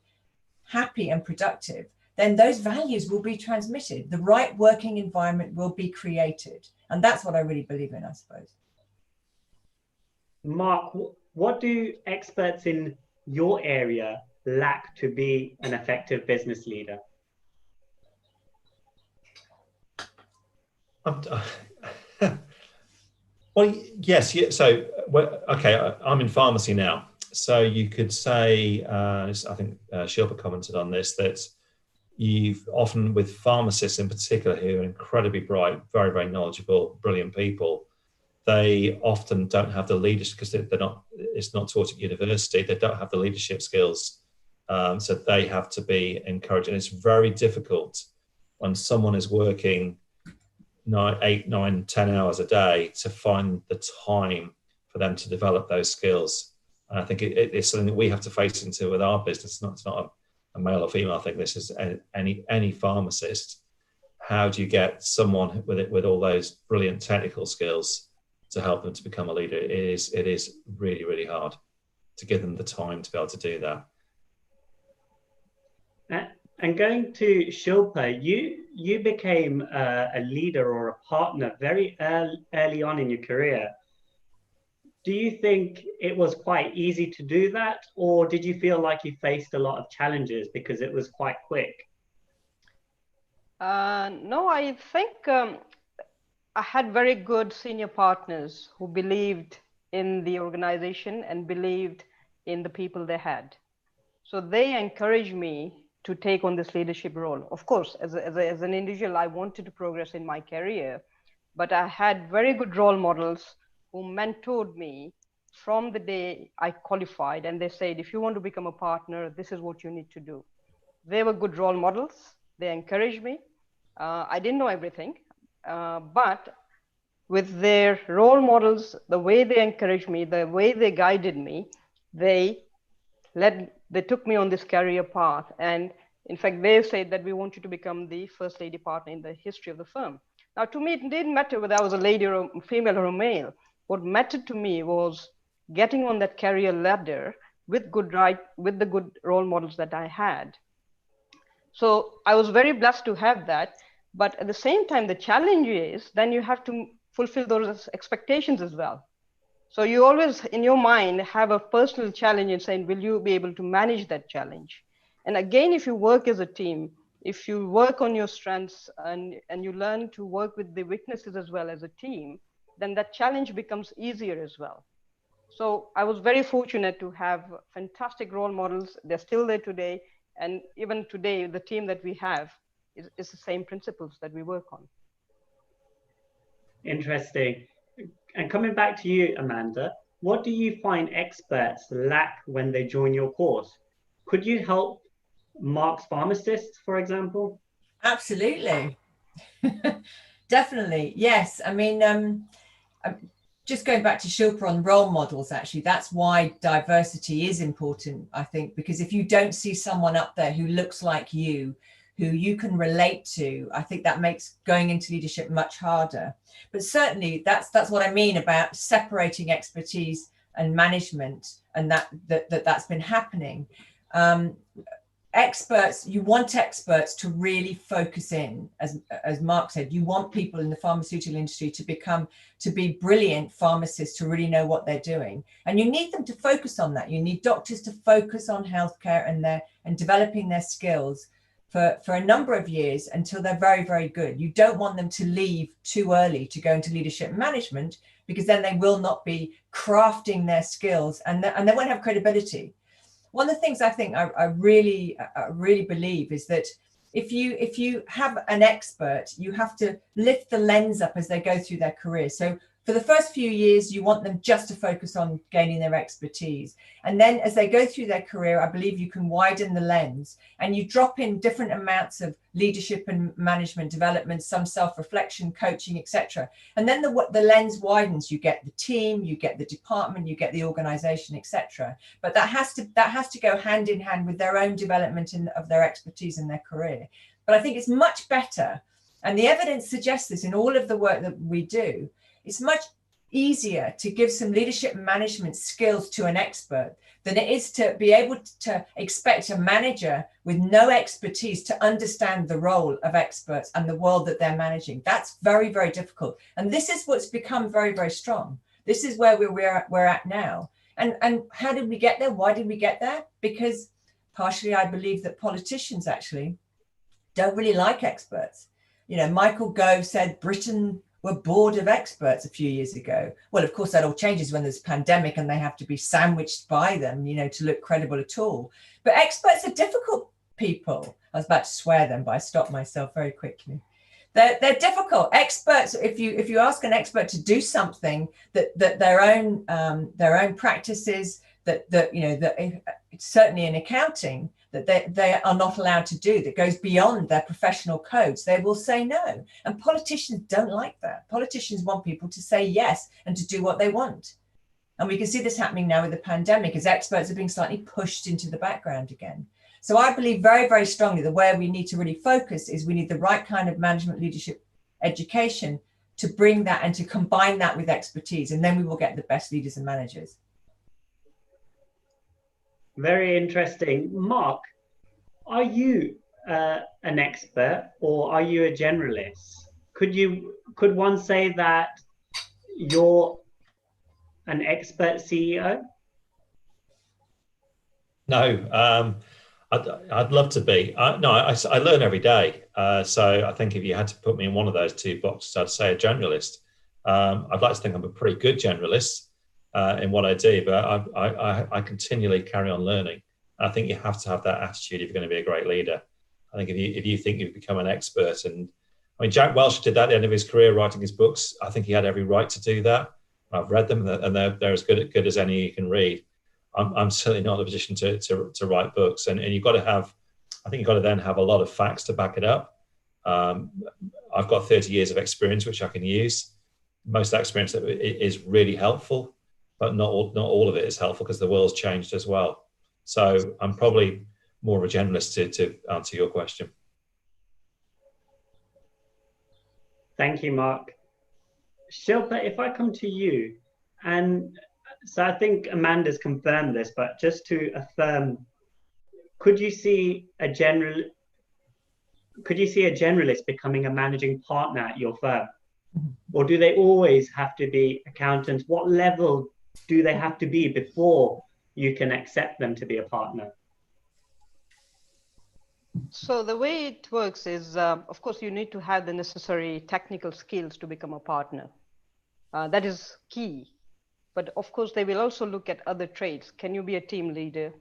happy and productive, then those values will be transmitted. The right working environment will be created. And that's what I really believe in, I suppose.
Mark, what do experts in your area lack to be an effective business leader?
Well, yes. So, okay, I'm in pharmacy now. So you could say, I think Shilpa commented on this, that you've often, with pharmacists in particular, who are incredibly bright, very, very knowledgeable, brilliant people, they often don't have the leadership because it's not taught at university. They don't have the leadership skills. So they have to be encouraged. And it's very difficult when someone is working 8, 9, 10 hours a day to find the time for them to develop those skills. And I think it's something that we have to face into with our business. It's not a male or female thing. This is any pharmacist. How do you get someone with all those brilliant technical skills to help them to become a leader? It is really, really hard to give them the time to be able to do that.
And going to Shilpa, you became a leader or a partner very early on in your career. Do you think it was quite easy to do that, or did you feel like you faced a lot of challenges because it was quite quick?
No, I think I had very good senior partners who believed in the organization and believed in the people they had. So they encouraged me to take on this leadership role. Of course, as an individual, I wanted to progress in my career, but I had very good role models who mentored me from the day I qualified, and they said, if you want to become a partner, this is what you need to do. They were good role models. They encouraged me. I didn't know everything, but with their role models, the way they encouraged me, the way they guided me, they took me on this career path. And in fact, they said that we want you to become the first lady partner in the history of the firm. Now, to me, it didn't matter whether I was a lady or a female or a male. What mattered to me was getting on that career ladder with with the good role models that I had. So I was very blessed to have that. But at the same time, the challenge is then you have to fulfill those expectations as well. So you always, in your mind, have a personal challenge in saying, will you be able to manage that challenge? And again, if you work as a team, if you work on your strengths and you learn to work with the weaknesses as well as a team, then that challenge becomes easier as well. So I was very fortunate to have fantastic role models. They're still there today. And even today, the team that we have is the same principles that we work on.
Interesting. And coming back to you, Amanda, what do you find experts lack when they join your course? Could you help Mark's pharmacists, for example?
Absolutely. Definitely. Yes. I mean, just going back to Shilpa on role models, actually, that's why diversity is important, I think, because if you don't see someone up there who looks like you, who you can relate to, I think that makes going into leadership much harder. But certainly that's what I mean about separating expertise and management, and that's been happening. Experts, you want experts to really focus in, as Mark said, you want people in the pharmaceutical industry to be brilliant pharmacists, to really know what they're doing. And you need them to focus on that. You need doctors to focus on healthcare and developing their skills for a number of years until they're very, very good. You don't want them to leave too early to go into leadership management, because then they will not be crafting their skills and they won't have credibility. One of the things I think I really believe is that if you have an expert, you have to lift the lens up as they go through their career. So for the first few years, you want them just to focus on gaining their expertise. And then as they go through their career, I believe you can widen the lens and you drop in different amounts of leadership and management development, some self-reflection, coaching, etc. And then the lens widens. You get the team, you get the department, you get the organization, etc. But that has to go hand in hand with their own development of their expertise in their career. But I think it's much better, and the evidence suggests this in all of the work that we do. It's much easier to give some leadership management skills to an expert than it is to be able to expect a manager with no expertise to understand the role of experts and the world that they're managing. That's very, very difficult. And this is what's become very, very strong. This is where we're at now. And how did we get there? Why did we get there? Because partially I believe that politicians actually don't really like experts. You know, Michael Gove said Britain were bored of experts a few years ago. Well, of course, that all changes when there's a pandemic and they have to be sandwiched by them, you know, to look credible at all. But experts are difficult people. I was about to swear then, but I stopped myself very quickly. They're difficult. Experts, if you ask an expert to do something that their own practices, that certainly in accounting, that they are not allowed to do, that goes beyond their professional codes, they will say no. And politicians don't like that. Politicians want people to say yes and to do what they want. And we can see this happening now with the pandemic, as experts are being slightly pushed into the background again. So I believe very, very strongly that where we need to really focus is we need the right kind of management leadership education to bring that and to combine that with expertise, and then we will get the best leaders and managers.
Very interesting. Mark, are you an expert or are you a generalist? Could one say that you're an expert CEO?
No, I'd love to be. I learn every day. So I think if you had to put me in one of those two boxes, I'd say a generalist. I'd like to think I'm a pretty good generalist in what I do, but I continually carry on learning. I think you have to have that attitude if you're going to be a great leader. I think if you think you've become an expert, and I mean, Jack Welch did that at the end of his career writing his books. I think he had every right to do that. I've read them, and they're as good as any you can read. I'm certainly not in a position to write books, and you've got to have, I think you've got to then have a lot of facts to back it up. I've got 30 years of experience, which I can use. Most of that experience is really helpful, but not all of it is helpful because the world's changed as well. So I'm probably more of a generalist to answer your question.
Thank you, Mark. Shilpa, if I come to you, and So I think Amanda's confirmed this, but just to affirm, could you see a generalist becoming a managing partner at your firm? Or do they always have to be accountants? What level do they have to be before you can accept them to be a partner?
So the way it works is, of course, you need to have the necessary technical skills to become a partner. That is key. But of course, they will also look at other traits. Can you be a team leader?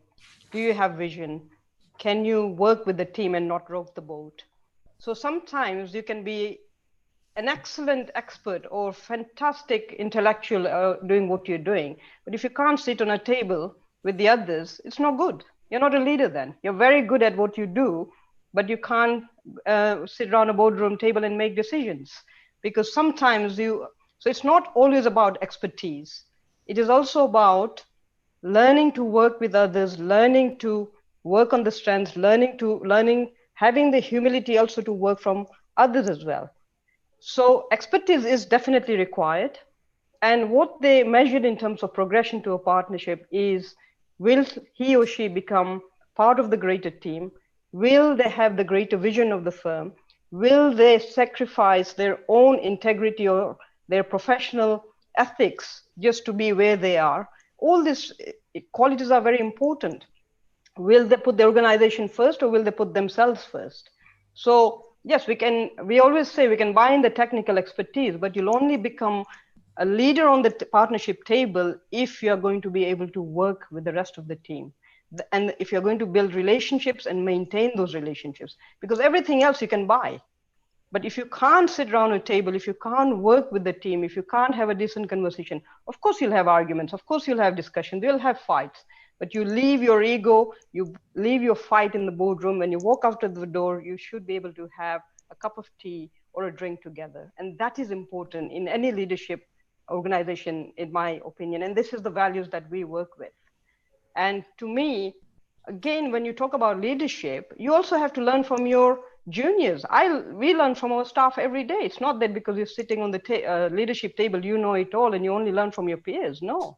Do you have vision? Can you work with the team and not rock the boat? So sometimes you can be an excellent expert or fantastic intellectual doing what you're doing. But if you can't sit on a table with the others, it's not good. You're not a leader then. You're very good at what you do, but you can't sit around a boardroom table and make decisions. Because sometimes so it's not always about expertise. It is also about learning to work with others, learning to work on the strengths, having the humility also to work from others as well. So expertise is definitely required. And what they measured in terms of progression to a partnership is, will he or she become part of the greater team? Will they have the greater vision of the firm? Will they sacrifice their own integrity or their professional ethics just to be where they are? All these qualities are very important. Will they put the organization first, or will they put themselves first? So yes, we always say we can buy in the technical expertise, but you'll only become a leader on the partnership table if you're going to be able to work with the rest of the team. And if you're going to build relationships and maintain those relationships, because everything else you can buy. But if you can't sit around a table, if you can't work with the team, if you can't have a decent conversation, of course you'll have arguments, of course you'll have discussions, you'll have fights, but you leave your ego, you leave your fight in the boardroom. When you walk out of the door, you should be able to have a cup of tea or a drink together. And that is important in any leadership organization, in my opinion. And this is the values that we work with. And to me, again, when you talk about leadership, you also have to learn from your juniors. We learn from our staff every day. It's not that because you're sitting on the leadership table, you know it all and you only learn from your peers. No.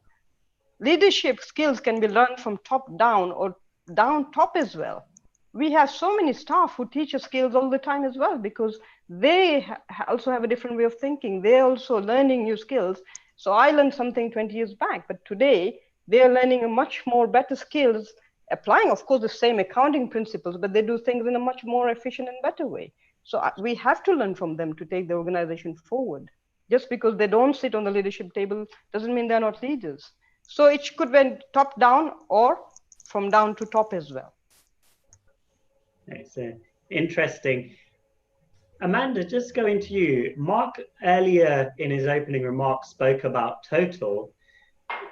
Leadership skills can be learned from top down or down top as well. We have so many staff who teach us skills all the time as well, because they also have a different way of thinking. They're also learning new skills. So I learned something 20 years back, but today they're learning a much more better skills, applying, of course, the same accounting principles, but they do things in a much more efficient and better way. So we have to learn from them to take the organization forward. Just because they don't sit on the leadership table doesn't mean they're not leaders. So it could be top down or from down to top as well.
It's interesting. Amanda, just going to you. Mark earlier in his opening remarks spoke about total.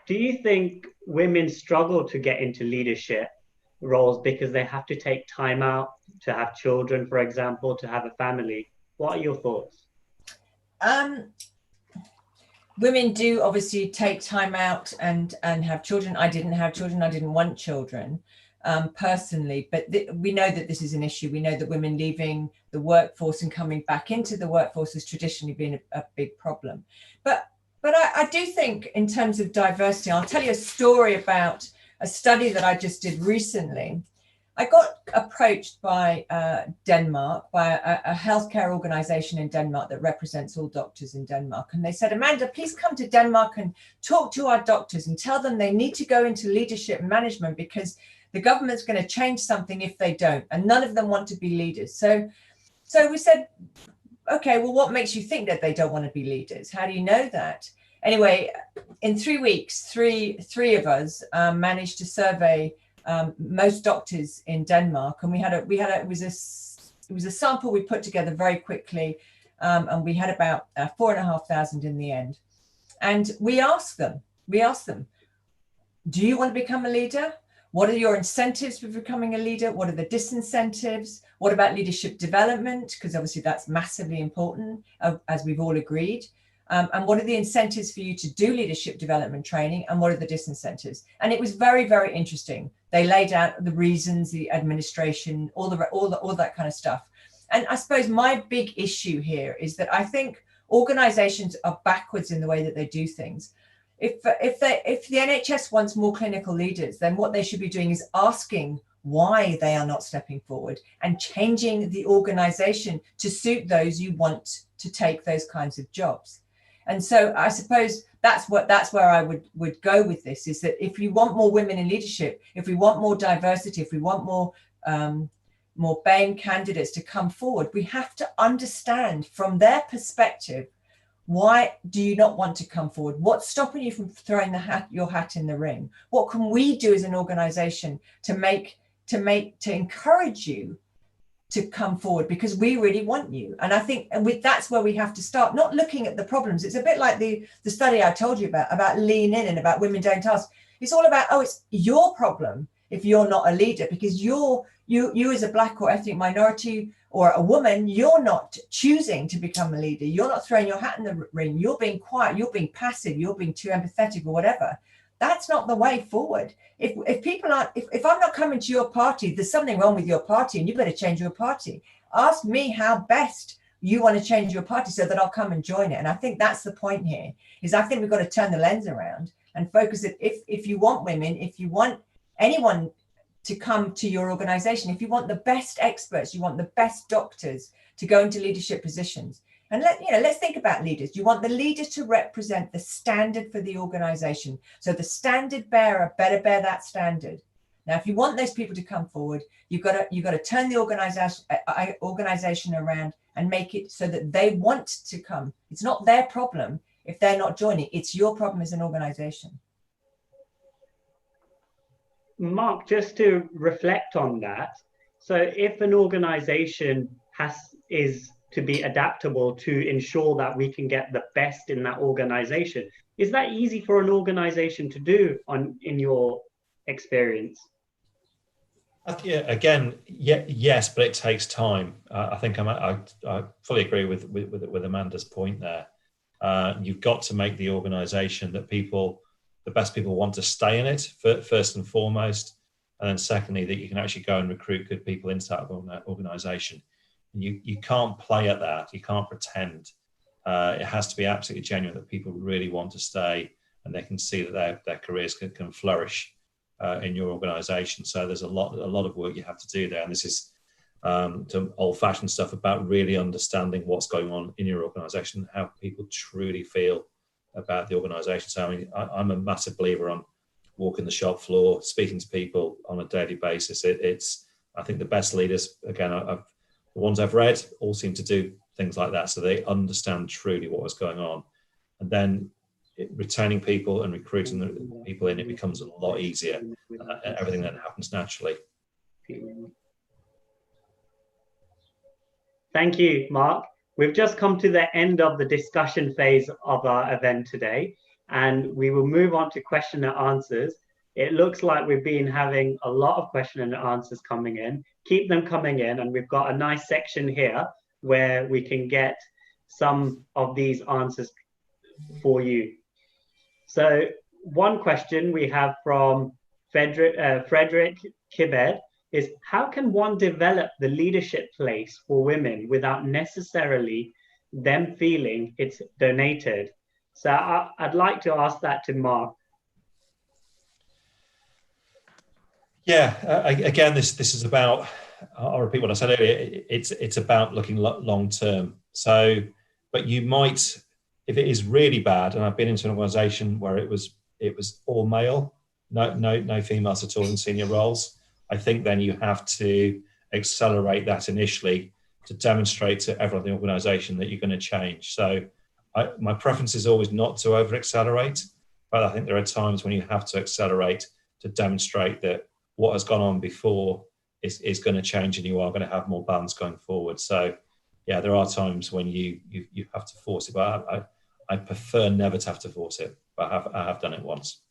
Do you think women struggle to get into leadership roles because they have to take time out to have children, for example, to have a family? What are your thoughts?
Women do obviously take time out and have children. I didn't have children. I didn't want children personally, but we know that this is an issue. We know that women leaving the workforce and coming back into the workforce has traditionally been a big problem. But I do think in terms of diversity, I'll tell you a story about a study that I just did recently. I got approached by Denmark, by a healthcare organization in Denmark that represents all doctors in Denmark. And they said, Amanda, please come to Denmark and talk to our doctors and tell them they need to go into leadership management because the government's going to change something if they don't. And none of them want to be leaders. So we said, okay, well, what makes you think that they don't want to be leaders? How do you know that? Anyway, in 3 weeks, three of us managed to survey most doctors in Denmark, and it was a sample we put together very quickly, and we had about 4,500 in the end. And we asked them, do you want to become a leader? What are your incentives for becoming a leader? What are the disincentives? What about leadership development? Because obviously that's massively important, as we've all agreed. And what are the incentives for you to do leadership development training, and what are the disincentives? And it was very, very interesting. They laid out the reasons, the administration, all that kind of stuff. And I suppose my big issue here is that I think organizations are backwards in the way that they do things. if the NHS wants more clinical leaders, then what they should be doing is asking why they are not stepping forward and changing the organization to suit those you want to take those kinds of jobs. And so I suppose that's where I would go with this, is that if you want more women in leadership, if we want more diversity, if we want more BAME candidates to come forward, we have to understand from their perspective, why do you not want to come forward? What's stopping you from throwing your hat in the ring? What can we do as an organization to encourage you to come forward, because we really want you? And I think that's where we have to start, not looking at the problems. It's a bit like the study I told you about lean in and about women don't ask. It's all about, oh, it's your problem if you're not a leader, because you as a Black or ethnic minority or a woman, you're not choosing to become a leader. You're not throwing your hat in the ring. You're being quiet. You're being passive. You're being too empathetic or whatever. That's not the way forward. If people aren't, if I'm not coming to your party, there's something wrong with your party and you better change your party. Ask me how best you want to change your party so that I'll come and join it. And I think that's the point here, is I think we've got to turn the lens around and focus it. If you want women, if you want anyone to come to your organization, if you want the best experts, you want the best doctors to go into leadership positions. And let's think about leaders. You want the leader to represent the standard for the organization. So the standard bearer better bear that standard. Now, if you want those people to come forward, you've got to turn the organization around and make it so that they want to come. It's not their problem if they're not joining. It's your problem as an organization.
Mark, just to reflect on that. So if an organization is to be adaptable to ensure that we can get the best in that organization, is that easy for an organization to do in your experience?
Yeah, again, yes, but it takes time. I think I fully agree with Amanda's point there. You've got to make the organization that the best people want to stay in it, first and foremost, and then secondly, that you can actually go and recruit good people into that organization. You can't play at that. You can't pretend. It has to be absolutely genuine that people really want to stay and they can see that their careers can flourish in your organization. So there's a lot of work you have to do there. And this is some old-fashioned stuff about really understanding what's going on in your organization, how people truly feel about the organization. So I mean, I'm a massive believer on walking the shop floor, speaking to people on a daily basis. I think the best leaders, again, the ones I've read all seem to do things like that. So they understand truly what was going on. And then retaining people and recruiting the people in, it becomes a lot easier. Everything then happens naturally.
Thank you, Mark. We've just come to the end of the discussion phase of our event today, and we will move on to question and answers. It looks like we've been having a lot of question and answers coming in. Keep them coming in, and we've got a nice section here where we can get some of these answers for you. So one question we have from Frederick Kibed is, how can one develop the leadership place for women without necessarily them feeling it's donated? So I'd like to ask that to Mark.
Yeah, again, this is about, I'll repeat what I said earlier, it's about looking long term. So, but you might, if it is really bad, and I've been into an organization where it was all male, no females at all in senior roles, I think then you have to accelerate that initially to demonstrate to everyone in the organization that you're going to change. So my preference is always not to over accelerate, but I think there are times when you have to accelerate to demonstrate that what has gone on before is going to change and you are going to have more balance going forward. So yeah, there are times when you have to force it, but I prefer never to have to force it, but I have done it once.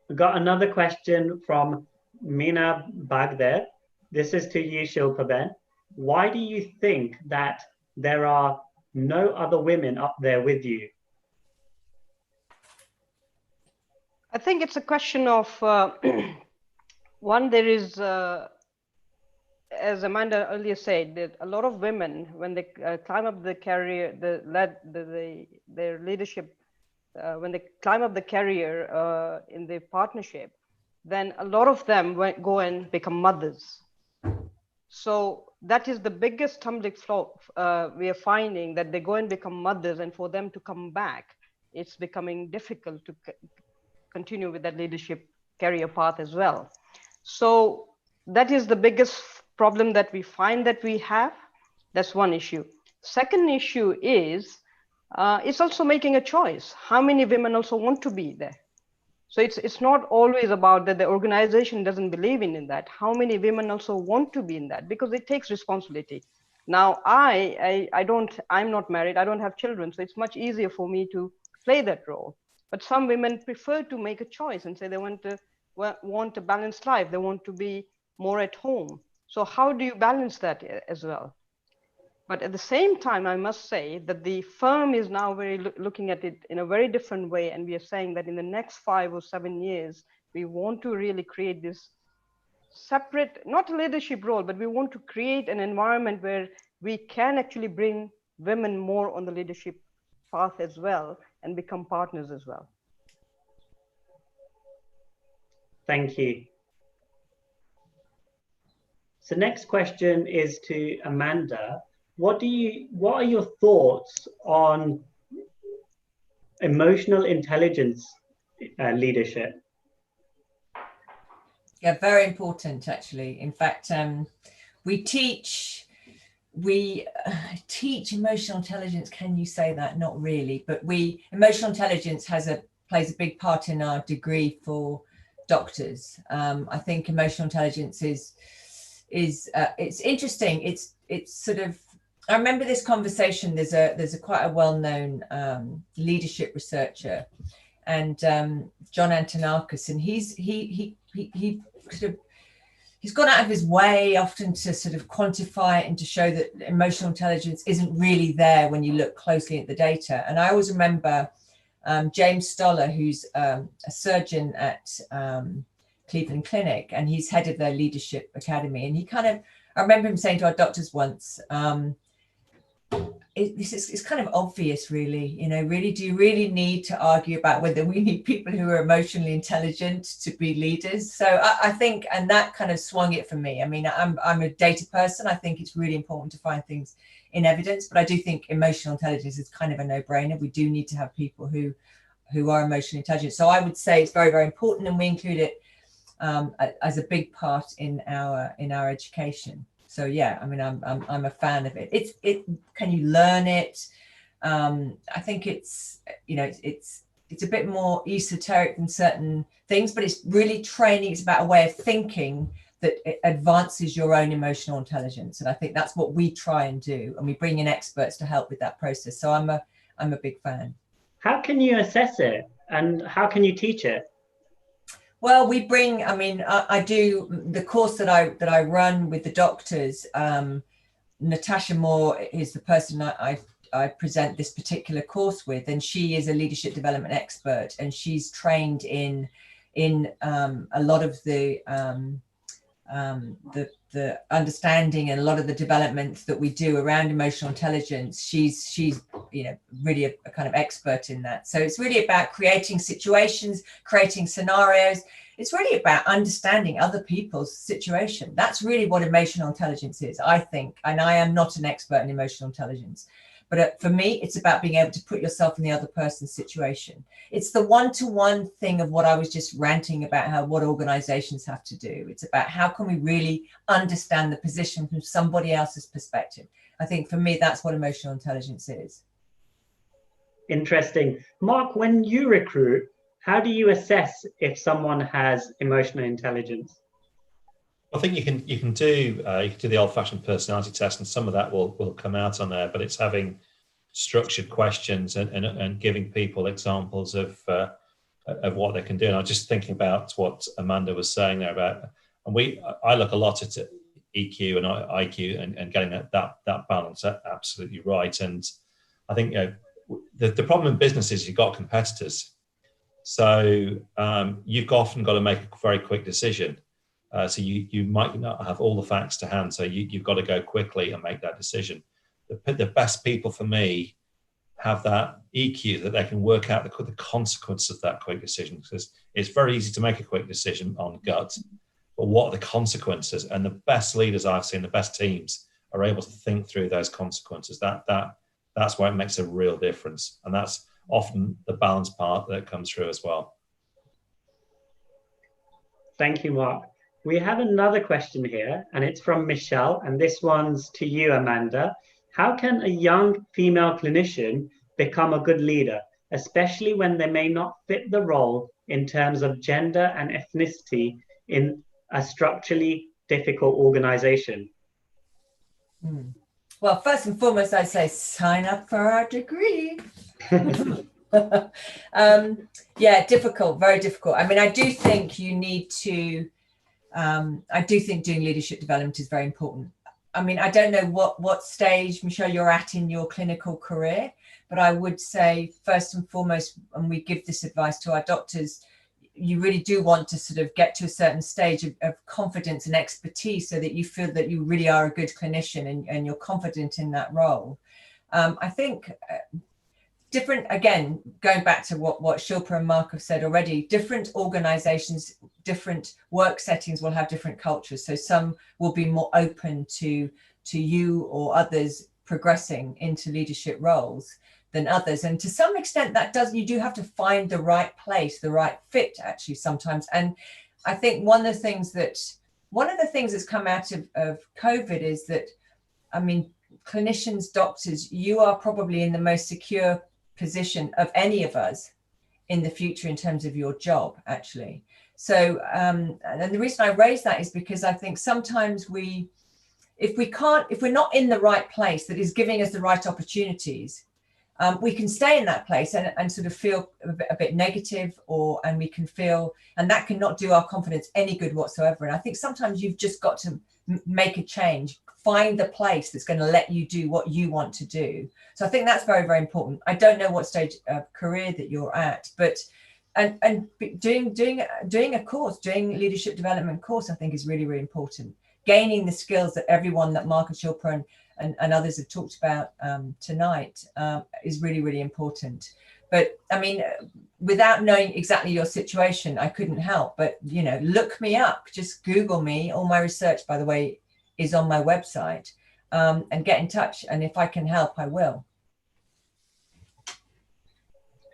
We got another question from Mina Baghdad. This is to you, Shilpa Ben. Why do you think that there are no other women up there with you?
I think it's a question of, one, there is, as Amanda earlier said, that a lot of women, when they climb up the career, their leadership when they climb up the career in the partnership, then a lot of them go and become mothers. So that is the biggest stumbling block we are finding, that they go and become mothers, and for them to come back, it's becoming difficult to continue with that leadership career path as well. So that is the biggest problem that we find that we have. That's one issue. Second issue is it's also making a choice. How many women also want to be there? So it's not always about that the organization doesn't believe in that. How many women also want to be in that? Because it takes responsibility. Now I'm not married. I don't have children, so it's much easier for me to play that role. But some women prefer to make a choice and say they want a balanced life. They want to be more at home. So how do you balance that as well? But at the same time, I must say that the firm is now looking at it in a very different way. And we are saying that in the next 5 or 7 years, we want to really create this separate, not a leadership role, but we want to create an environment where we can actually bring women more on the leadership path as well and become partners as well.
Thank you. So next question is to Amanda. What are your thoughts on emotional intelligence leadership?
Yeah, very important, actually. In fact, we teach emotional intelligence. Can you say that? Not really, but emotional intelligence plays a big part in our degree for doctors. I think emotional intelligence is it's interesting. It's sort of, I remember this conversation. There's a quite a well-known leadership researcher, and John Antonakis, and he's gone out of his way often to sort of quantify it and to show that emotional intelligence isn't really there when you look closely at the data. And I always remember James Stoller, who's a surgeon at Cleveland Clinic, and he's head of their leadership academy. And I remember him saying to our doctors once, it's kind of obvious, really, really, do you really need to argue about whether we need people who are emotionally intelligent to be leaders? So I think, and that kind of swung it for me. I mean, I'm a data person. I think it's really important to find things in evidence, but I do think emotional intelligence is kind of a no-brainer. We do need to have people who are emotionally intelligent. So I would say it's very, very important, and we include it as a big part in our education. So yeah, I mean, I'm a fan of it. Can you learn it? I think it's a bit more esoteric than certain things, but it's really training. It's about a way of thinking that it advances your own emotional intelligence, and I think that's what we try and do, and we bring in experts to help with that process. So I'm a big fan. How can you assess it, and how can you teach it? Well, I do the course that I run with the doctors. Natasha Moore is the person I present this particular course with, and she is a leadership development expert, and she's trained in a lot of the understanding and a lot of the development that we do around emotional intelligence. She's really a kind of expert in that. So it's really about creating situations, creating scenarios. It's really about understanding other people's situation. That's really what emotional intelligence is, I think. And I am not an expert in emotional intelligence, but for me, it's about being able to put yourself in the other person's situation. It's the one-to-one thing of what I was just ranting about, what organizations have to do. It's about how can we really understand the position from somebody else's perspective. I think for me, that's what emotional intelligence is. Interesting. Mark, when you recruit, how do you assess if someone has emotional intelligence?
I think you can do the old-fashioned personality test, and some of that will come out on there. But it's having structured questions and giving people examples of what they can do. And I was just thinking about what Amanda was saying there about, and I look a lot at EQ and IQ and getting that balance absolutely right. And I think the problem in business is you've got competitors, so you've often got to make a very quick decision. So you might not have all the facts to hand, so you've got to go quickly and make that decision. The best people for me have that EQ, that they can work out the consequence of that quick decision. Because it's very easy to make a quick decision on gut, but what are the consequences? And the best leaders I've seen, the best teams, are able to think through those consequences. That's where it makes a real difference. And that's often the balance part that comes through as well.
Thank you, Mark. We have another question here, and it's from Michelle, and this one's to you, Amanda. How can a young female clinician become a good leader, especially when they may not fit the role in terms of gender and ethnicity in a structurally difficult organization?
Well, first and foremost, I'd say sign up for our degree. Yeah, difficult, very difficult. I mean, I do think you need to, I do think doing leadership development is very important. I mean, I don't know what stage, Michelle, you're at in your clinical career, but I would say first and foremost, and we give this advice to our doctors, you really do want to sort of get to a certain stage of confidence and expertise so that you feel that you really are a good clinician and you're confident in that role. I think different, again, going back to what Shilpa and Mark have said already, different organizations, different work settings will have different cultures. So some will be more open to you or others progressing into leadership roles than others. And to some extent you do have to find the right place, the right fit actually sometimes. And I think one of the things that's come out of COVID is that, I mean, clinicians, doctors, you are probably in the most secure position of any of us in the future in terms of your job, actually. So, and the reason I raise that is because I think sometimes if we're not in the right place that is giving us the right opportunities, we can stay in that place and sort of feel a bit negative, and we can feel, and that can not do our confidence any good whatsoever. And I think sometimes you've just got to make a change, find the place that's going to let you do what you want to do. So I think that's very, very important. I don't know what stage of career that you're at, but and doing a course, doing leadership development course, I think is really, really important. Gaining the skills that everyone that Mark and Shilpa and others have talked about tonight is really, really important. But I mean, without knowing exactly your situation, I couldn't help but, you know, look me up, just Google me. All my research, by the way, is on my website, and get in touch. And if I can help, I will.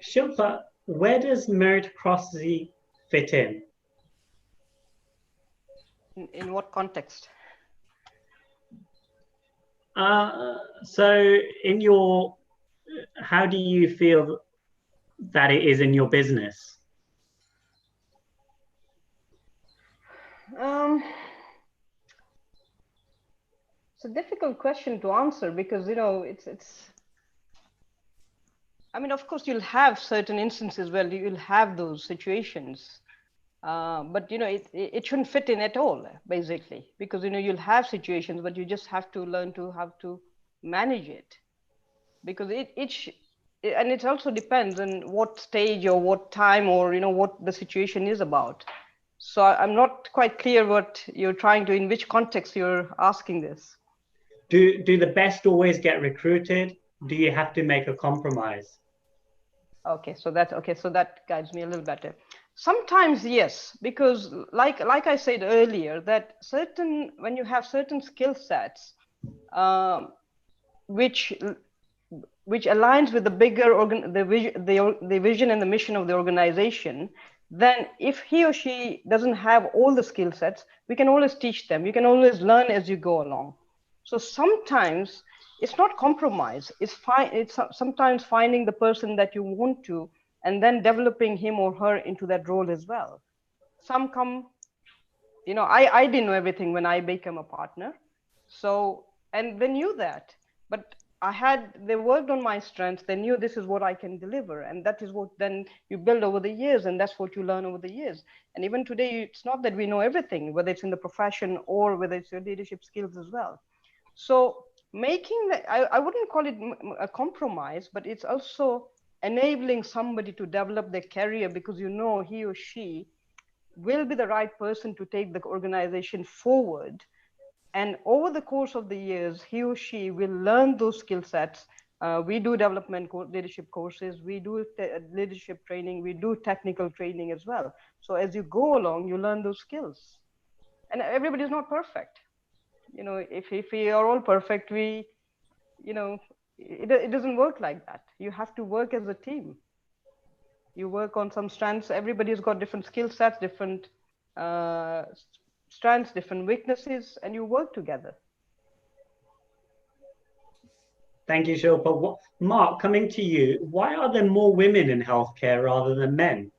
Shilpa, where does meritocracy fit in?
In what context?
So how do you feel that it is in your business?
It's a difficult question to answer because, you know, I mean, of course, you'll have certain instances where you'll have those situations, but, you know, it shouldn't fit in at all, basically, because, you know, you'll have situations, but you just have to learn to how to manage it, because and it also depends on what stage or what time or, you know, what the situation is about. So I'm not quite clear what you're trying to, in which context you're asking this.
Do the best always get recruited? Do you have to make a compromise?
Okay, so that guides me a little better. Sometimes yes, because like I said earlier, that when you have certain skill sets, which aligns with the bigger the vision and the mission of the organization, then if he or she doesn't have all the skill sets, we can always teach them. You can always learn as you go along. So sometimes it's not compromise. It's sometimes finding the person that you want to, and then developing him or her into that role as well. Some come, you know, I didn't know everything when I became a partner. So, and they knew that, but they worked on my strengths. They knew this is what I can deliver. And that is what then you build over the years. And that's what you learn over the years. And even today, it's not that we know everything, whether it's in the profession or whether it's your leadership skills as well. So making that, I wouldn't call it a compromise, but it's also enabling somebody to develop their career, because you know he or she will be the right person to take the organization forward. And over the course of the years, he or she will learn those skill sets, We do development leadership courses, we do leadership training, we do technical training as well. So as you go along, you learn those skills. And everybody's not perfect. You know, if we are all perfect, it doesn't work like that. You have to work as a team. You work on some strengths. Everybody's got different skill sets, different strengths, different weaknesses, and you work together.
Thank you, Shilpa. Mark, coming to you, why are there more women in healthcare rather than men?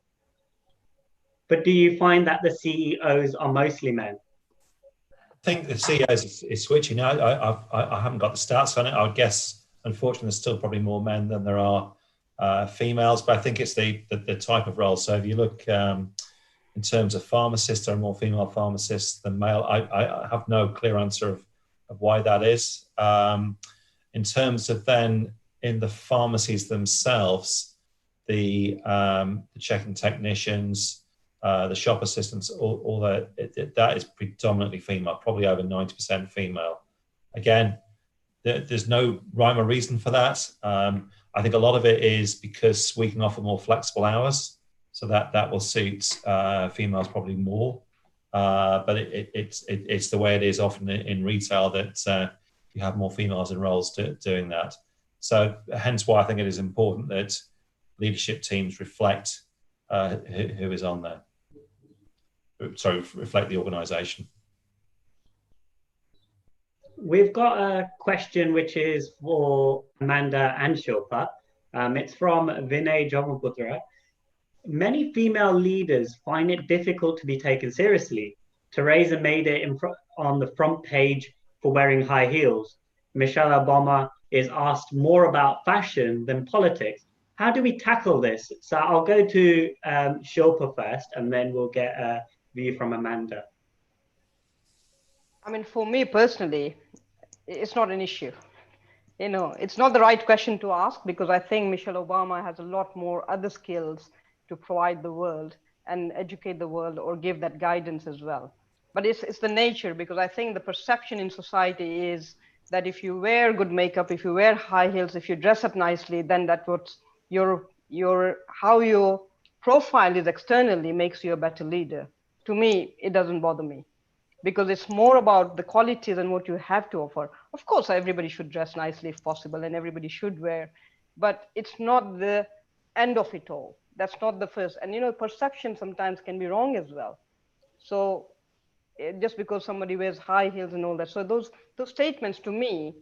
But do you find that the CEOs are mostly men?
I think the CEOs is switching. I haven't got the stats on it. I would guess, unfortunately, there's still probably more men than there are females, but I think it's the type of role. So if you look in terms of pharmacists, there are more female pharmacists than male. I have no clear answer of why that is. In terms of then in the pharmacies themselves, the checking technicians, the shop assistants, all that is predominantly female, probably over 90% female. Again, there's no rhyme or reason for that. I think a lot of it is because we can offer more flexible hours, so that will suit females probably more. But it's the way it is often in retail that you have more females in roles doing that. So hence why I think it is important that leadership teams reflect who is on there. Sorry, reflect the organisation.
We've got a question which is for Amanda and Shilpa. It's from Vinay Jamaputra. Many female leaders find it difficult to be taken seriously. Theresa made it on the front page for wearing high heels. Michelle Obama is asked more about fashion than politics. How do we tackle this? So I'll go to Shilpa first, and then we'll get a view from Amanda.
I mean, for me personally, it's not an issue. You know, it's not the right question to ask, because I think Michelle Obama has a lot more other skills to provide the world and educate the world or give that guidance as well. But it's the nature, because I think the perception in society is that if you wear good makeup, if you wear high heels, if you dress up nicely, then that what how your profile is externally makes you a better leader. To me, it doesn't bother me, because it's more about the qualities and what you have to offer. Of course, everybody should dress nicely if possible, and everybody should wear, but it's not the end of it all. That's not the first. And, you know, perception sometimes can be wrong as well. So just because somebody wears high heels and all that. So those statements to me,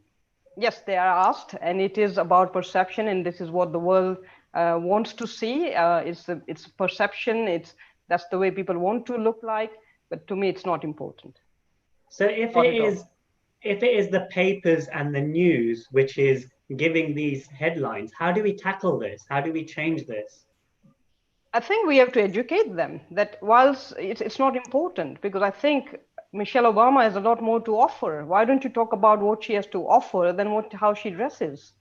yes, they are asked, and it is about perception, and this is what the world wants to see. It's perception. That's the way people want to look like. But to me, it's not important.
So if it is the papers and the news which is giving these headlines, how do we tackle this? How do we change this?
I think we have to educate them that whilst it's not important, because I think Michelle Obama has a lot more to offer. Why don't you talk about what she has to offer than how she dresses?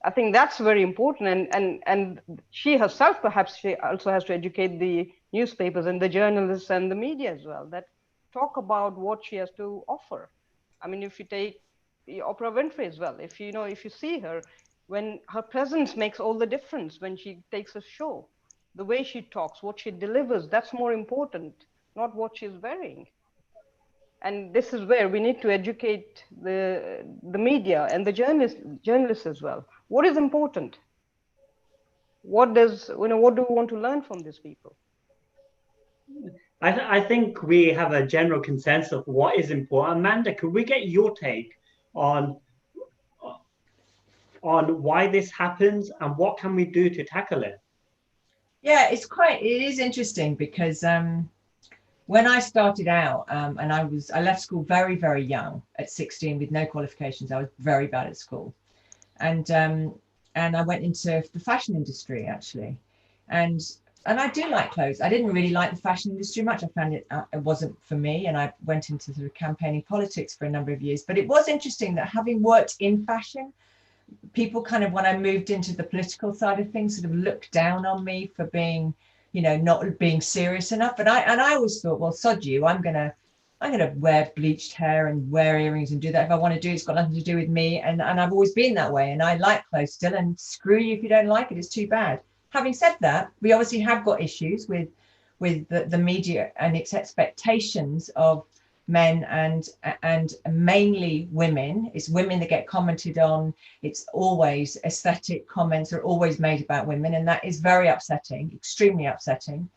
I think that's very important. And she herself, perhaps she also has to educate the newspapers and the journalists and the media as well, that talk about what she has to offer. I mean, if you take Oprah Winfrey as well, if you see her, when her presence makes all the difference, when she takes a show, the way she talks, what she delivers, that's more important, not what she's wearing. And this is where we need to educate the media and the journalists as well. What is important? What do we want to learn from these people?
I think we have a general consensus of what is important. Amanda, could we get your take on why this happens and what can we do to tackle it?
Yeah, it is interesting, because when I started out, and I left school very, very young at 16 with no qualifications. I was very bad at school, and I went into the fashion industry actually, and I do like clothes. I didn't really like the fashion industry much. I found it wasn't for me, and I went into sort of campaigning politics for a number of years. But it was interesting that, having worked in fashion, people kind of, when I moved into the political side of things, sort of looked down on me for being, not being serious enough. And I always thought, well, sod you, I'm gonna I'm going to wear bleached hair and wear earrings and do that if I want to do it. It's got nothing to do with me. And I've always been that way. And I like clothes still. And screw you if you don't like it. It's too bad. Having said that, we obviously have got issues with the media and its expectations of men and mainly women. It's women that get commented on. It's always aesthetic comments are always made about women. And that is very upsetting, extremely upsetting.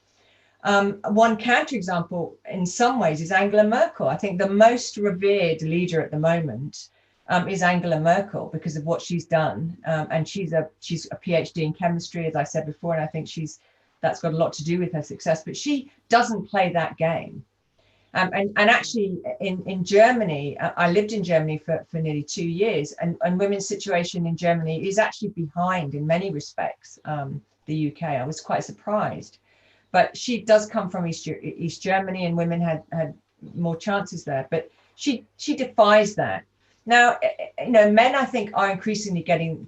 One counterexample in some ways is Angela Merkel. I think the most revered leader at the moment is Angela Merkel because of what she's done. And she's a PhD in chemistry, as I said before, and I think that's got a lot to do with her success, but she doesn't play that game. And actually in Germany, I lived in Germany for nearly 2 years, and women's situation in Germany is actually behind in many respects, the UK. I was quite surprised. But she does come from East Germany, and women had more chances there. But she defies that. Now, men I think are increasingly getting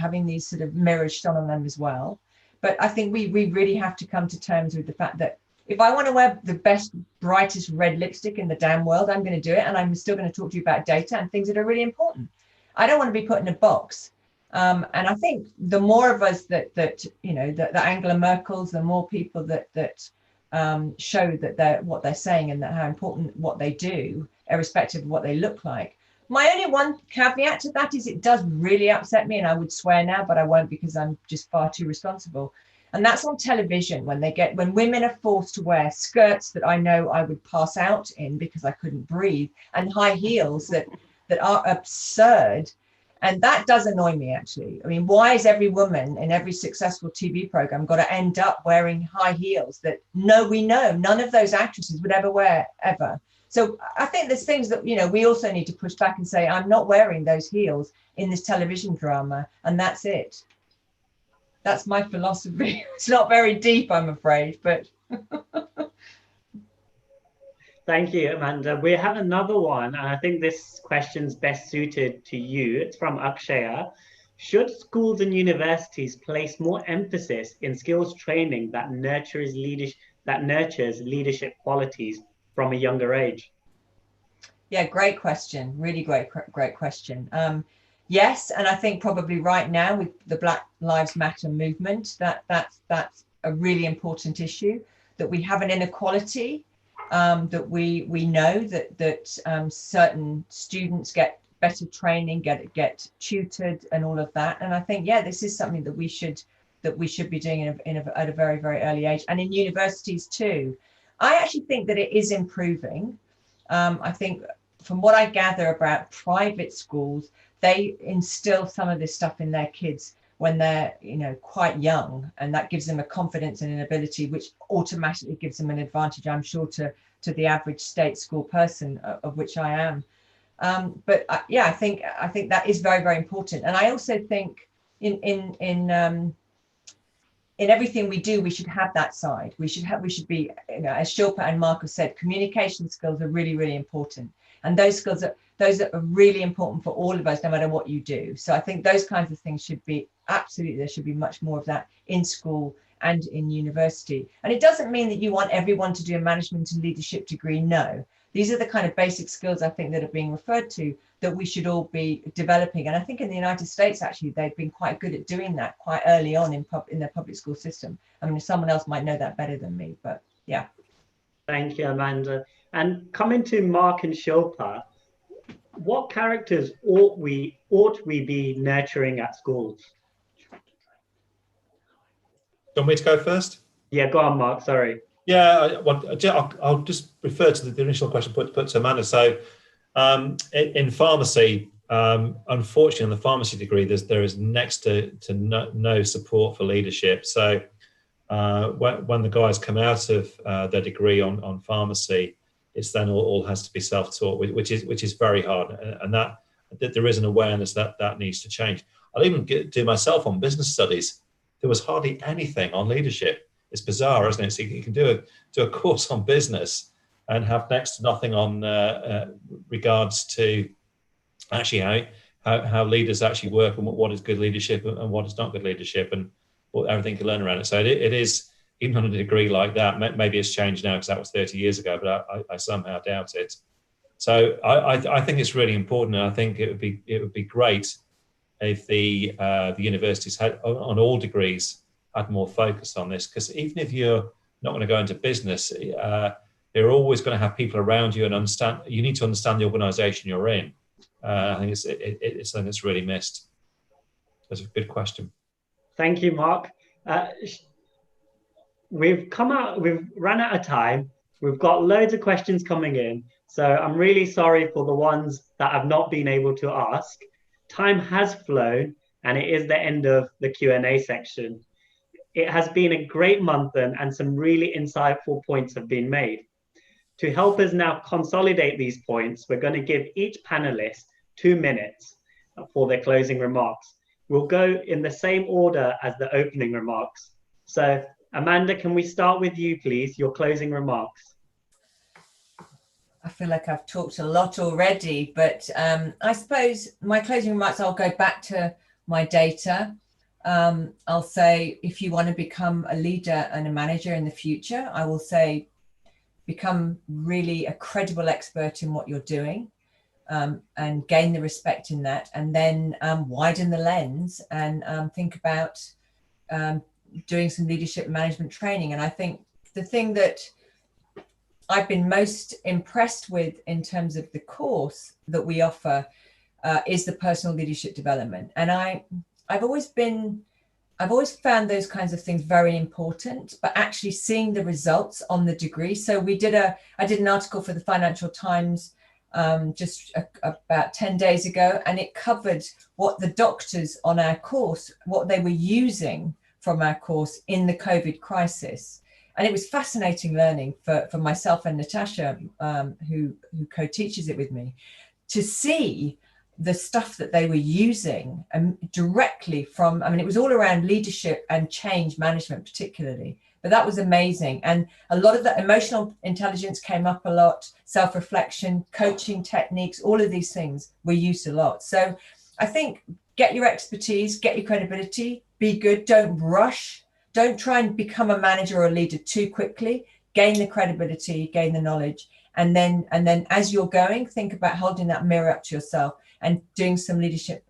having these sort of mirrors shone on them as well. But I think we really have to come to terms with the fact that if I want to wear the best, brightest red lipstick in the damn world, I'm going to do it, and I'm still going to talk to you about data and things that are really important. I don't want to be put in a box. And I think the more of us that the Angela Merkels, the more people that show that what they're saying and that how important what they do, irrespective of what they look like. My only one caveat to that is it does really upset me, and I would swear now, but I won't because I'm just far too responsible. And that's on television when women are forced to wear skirts that I know I would pass out in because I couldn't breathe, and high heels that are absurd. And that does annoy me, actually. I mean, why is every woman in every successful TV program got to end up wearing high heels that we know none of those actresses would ever wear, ever? So I think there's things that, we also need to push back and say, I'm not wearing those heels in this television drama, and that's it. That's my philosophy. It's not very deep, I'm afraid, but...
Thank you, Amanda. We have another one, and I think this question's best suited to you. It's from Akshaya. Should schools and universities place more emphasis in skills training that nurtures leadership qualities from a younger age?
Yeah, great question. Really great question. Yes, and I think probably right now with the Black Lives Matter movement, that's a really important issue, that we have an inequality. That we know that certain students get better training, get tutored, and all of that. And I think this is something that we should be doing at a very, very early age, and in universities too. I actually think that it is improving. I think from what I gather about private schools, they instill some of this stuff in their kids when they're quite young, and that gives them a confidence and an ability which automatically gives them an advantage, I'm sure, to the average state school person, of which I am. But I think that is very, very important. And I also think in everything we do, we should have that side. We should be, as Shilpa and Mark have said, communication skills are really, really important. And those are really important for all of us, no matter what you do. So I think those kinds of things should be absolutely, there should be much more of that in school and in university. And it doesn't mean that you want everyone to do a management and leadership degree. No, these are the kind of basic skills I think that are being referred to that we should all be developing. And I think in the United States, actually, they've been quite good at doing that quite early on in their public school system. I mean, someone else might know that better than me, but yeah.
Thank you, Amanda. And coming to Mark and Shilpa, what characters ought we be nurturing at schools?
Do you want me to go first?
Yeah, go on, Mark. Sorry.
Yeah, I'll just refer to the initial question put to Amanda. So in pharmacy, unfortunately, in the pharmacy degree, there is next to no support for leadership. So when the guys come out of their degree on pharmacy, it's then all has to be self-taught, which is very hard, and that there is an awareness that needs to change. I'll even do myself on business studies. There was hardly anything on leadership. It's bizarre, isn't it? So you can do a course on business and have next to nothing on regards to actually how leaders actually work and what is good leadership and what is not good leadership, and everything you learn around it. So it is even on a degree like that. Maybe it's changed now because that was 30 years ago, but I somehow doubt it. So I think it's really important, and I think it would be great if the universities had, on all degrees, had more focus on this, because even if you're not going to go into business, you're always going to have people around you, and you need to understand the organisation you're in. I think it's something that's really missed. That's a good question.
Thank you, Mark. We've run out of time. We've got loads of questions coming in, so I'm really sorry for the ones that I've not been able to ask. Time has flown, and it is the end of the Q&A section. It has been a great month, and some really insightful points have been made. To help us now consolidate these points, we're going to give each panelist 2 minutes for their closing remarks. We'll go in the same order as the opening remarks. So, Amanda, can we start with you, please, your closing remarks?
I feel like I've talked a lot already, but I suppose my closing remarks, I'll go back to my data. I'll say, if you want to become a leader and a manager in the future, I will say, become really a credible expert in what you're doing, and gain the respect in that, and then widen the lens and think about doing some leadership management training. And I think the thing that I've been most impressed with in terms of the course that we offer is the personal leadership development. And I've always found those kinds of things very important, but actually seeing the results on the degree. So I did an article for the Financial Times just about 10 days ago, and it covered what the doctors on our course, what they were using from our course in the COVID crisis. And it was fascinating learning for myself and Natasha, who co-teaches it with me, to see the stuff that they were using directly from, I mean, it was all around leadership and change management particularly, but that was amazing. And a lot of the emotional intelligence came up a lot, self-reflection, coaching techniques, all of these things were used a lot. So I think get your expertise, get your credibility, be good, don't rush, don't try and become a manager or a leader too quickly, gain the credibility, gain the knowledge. And then as you're going, think about holding that mirror up to yourself and doing some leadership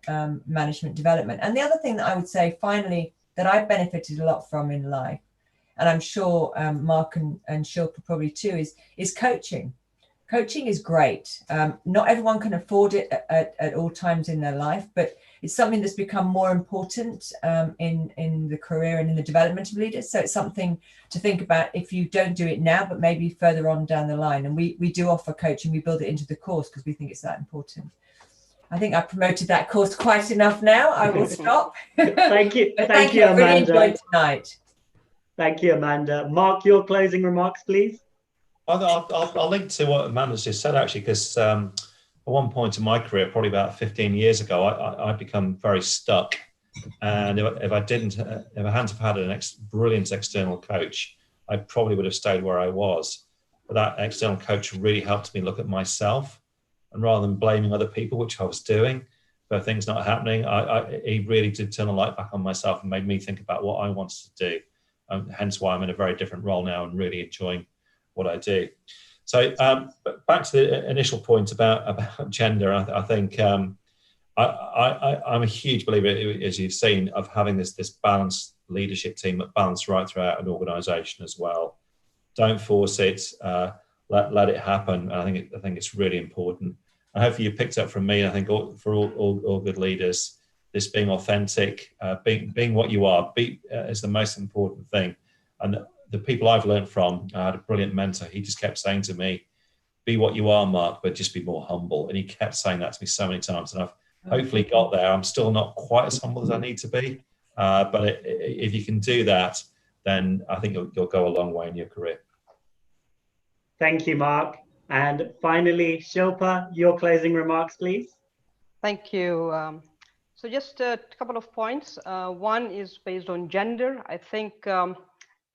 management development. And the other thing that I would say, finally, that I've benefited a lot from in life, and I'm sure Mark and Shilpa probably too, is coaching. Coaching is great. Not everyone can afford it at all times in their life, but it's something that's become more important in the career and in the development of leaders. So it's something to think about if you don't do it now, but maybe further on down the line. And we do offer coaching. We build it into the course because we think it's that important. I think I've promoted that course quite enough now. I will stop.
Thank you.
Thank you. I really enjoyed tonight.
Thank you, Amanda. Mark, your closing remarks, please.
I'll link to what Amanda's just said, actually, because at one point in my career, probably about 15 years ago, I'd become very stuck. And if I hadn't have had a brilliant external coach, I probably would have stayed where I was. But that external coach really helped me look at myself. And rather than blaming other people, which I was doing, for things not happening, he really did turn the light back on myself and made me think about what I wanted to do. Hence why I'm in a very different role now and really enjoying what I do. So back to the initial point about gender, I think I'm a huge believer, as you've seen, of having this balanced leadership team that balanced right throughout an organisation as well. Don't force it. Let it happen. I think it's really important. And hopefully you picked up from me. I think for all good leaders, this being authentic, being what you are, is the most important thing. And the people I've learned from, I had a brilliant mentor. He just kept saying to me, "Be what you are, Mark, but just be more humble." And he kept saying that to me so many times, and I've hopefully got there. I'm still not quite as humble as I need to be, but if you can do that, then I think you'll go a long way in your career.
Thank you, Mark. And finally, Shilpa, your closing remarks, please. Thank
you. So just a couple of points. One is based on gender. I think,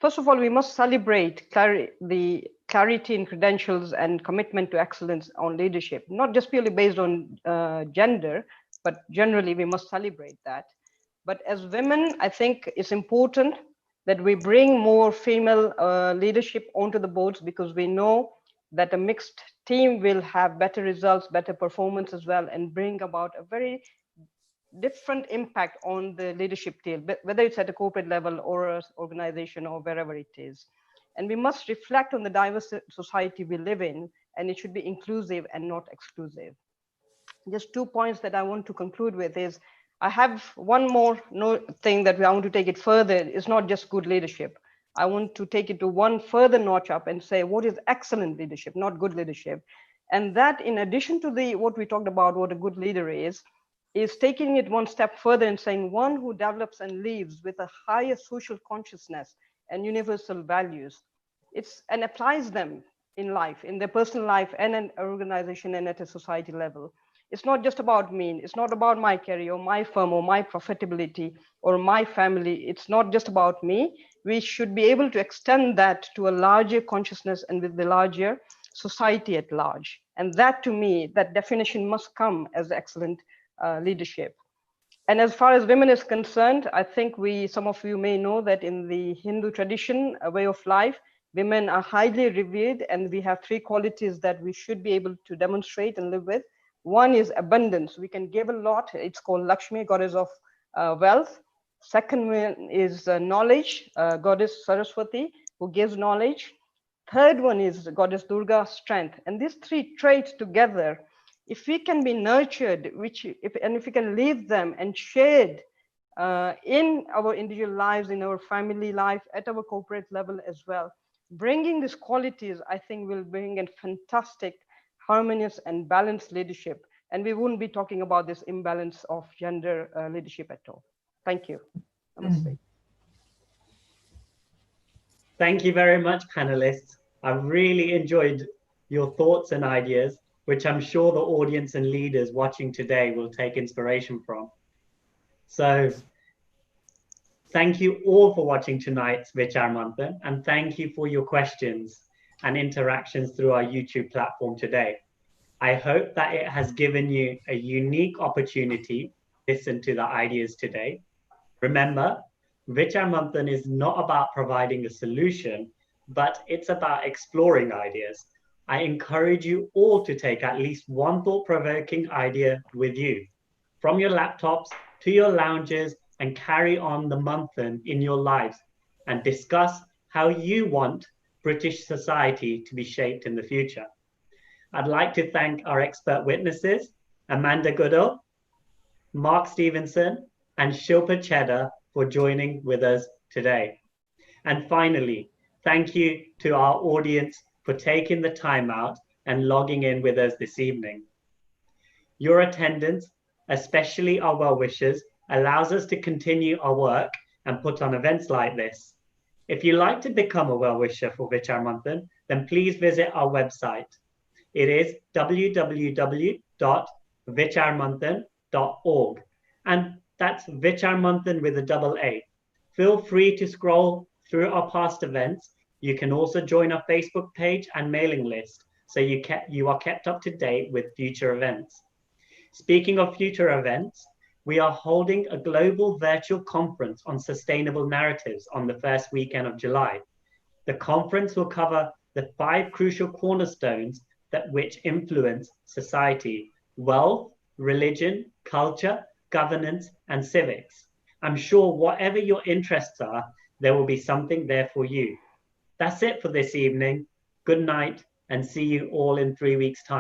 first of all, we must celebrate the clarity in credentials and commitment to excellence on leadership, not just purely based on gender, but generally we must celebrate that. But as women, I think it's important that we bring more female leadership onto the boards, because we know that a mixed team will have better results, better performance as well, and bring about a very different impact on the leadership team, whether it's at a corporate level or an organization or wherever it is. And we must reflect on the diverse society we live in, and it should be inclusive and not exclusive. Just 2 points that I want to conclude with is, I have one more thing that I want to take it further. It's not just good leadership. I want to take it to one further notch up and say, what is excellent leadership, not good leadership? And that, in addition to what we talked about, what a good leader is taking it one step further and saying one who develops and lives with a higher social consciousness and universal values, and applies them in life, in their personal life and an organization and at a society level. It's not just about me. It's not about my career or my firm or my profitability or my family. It's not just about me. We should be able to extend that to a larger consciousness and with the larger society at large. And that, to me, that definition must come as excellent leadership. And as far as women is concerned, I think some of you may know that in the Hindu tradition, a way of life, women are highly revered, and we have 3 qualities that we should be able to demonstrate and live with. One is abundance. We can give a lot. It's called Lakshmi, goddess of wealth. Second one is knowledge, goddess Saraswati, who gives knowledge. Third one is goddess Durga, strength. And these 3 traits together, if we can be nurtured, if we can live them and shared in our individual lives, in our family life, at our corporate level as well, bringing these qualities, I think, will bring a fantastic, harmonious and balanced leadership. And we wouldn't be talking about this imbalance of gender leadership at all. Thank you. Namaste.
Thank you very much, panelists. I've really enjoyed your thoughts and ideas, which I'm sure the audience and leaders watching today will take inspiration from. So thank you all for watching tonight's Vichar Manthan, and thank you for your questions and interactions through our YouTube platform today. I hope that it has given you a unique opportunity to listen to the ideas today. Remember, Vichar Manthan is not about providing a solution, but it's about exploring ideas. I encourage you all to take at least one thought-provoking idea with you, from your laptops to your lounges, and carry on the Manthan in your lives and discuss how you want British society to be shaped in the future. I'd like to thank our expert witnesses, Amanda Goodall, Mark Stevenson, and Shilpa Cheddar for joining with us today. And finally, thank you to our audience for taking the time out and logging in with us this evening. Your attendance, especially our well-wishers, allows us to continue our work and put on events like this. If you'd like to become a well-wisher for Vichar Manthan, then please visit our website. It is www.vicharmanthan.org, and that's Vichar Manthan with a double A. Feel free to scroll through our past events. You can also join our Facebook page and mailing list, so you are kept up to date with future events. Speaking of future events, we are holding a global virtual conference on sustainable narratives on the first weekend of July. The conference will cover the 5 crucial cornerstones which influence society: wealth, religion, culture, governance, and civics. I'm sure whatever your interests are, there will be something there for you. That's it for this evening. Good night, and see you all in 3 weeks' time.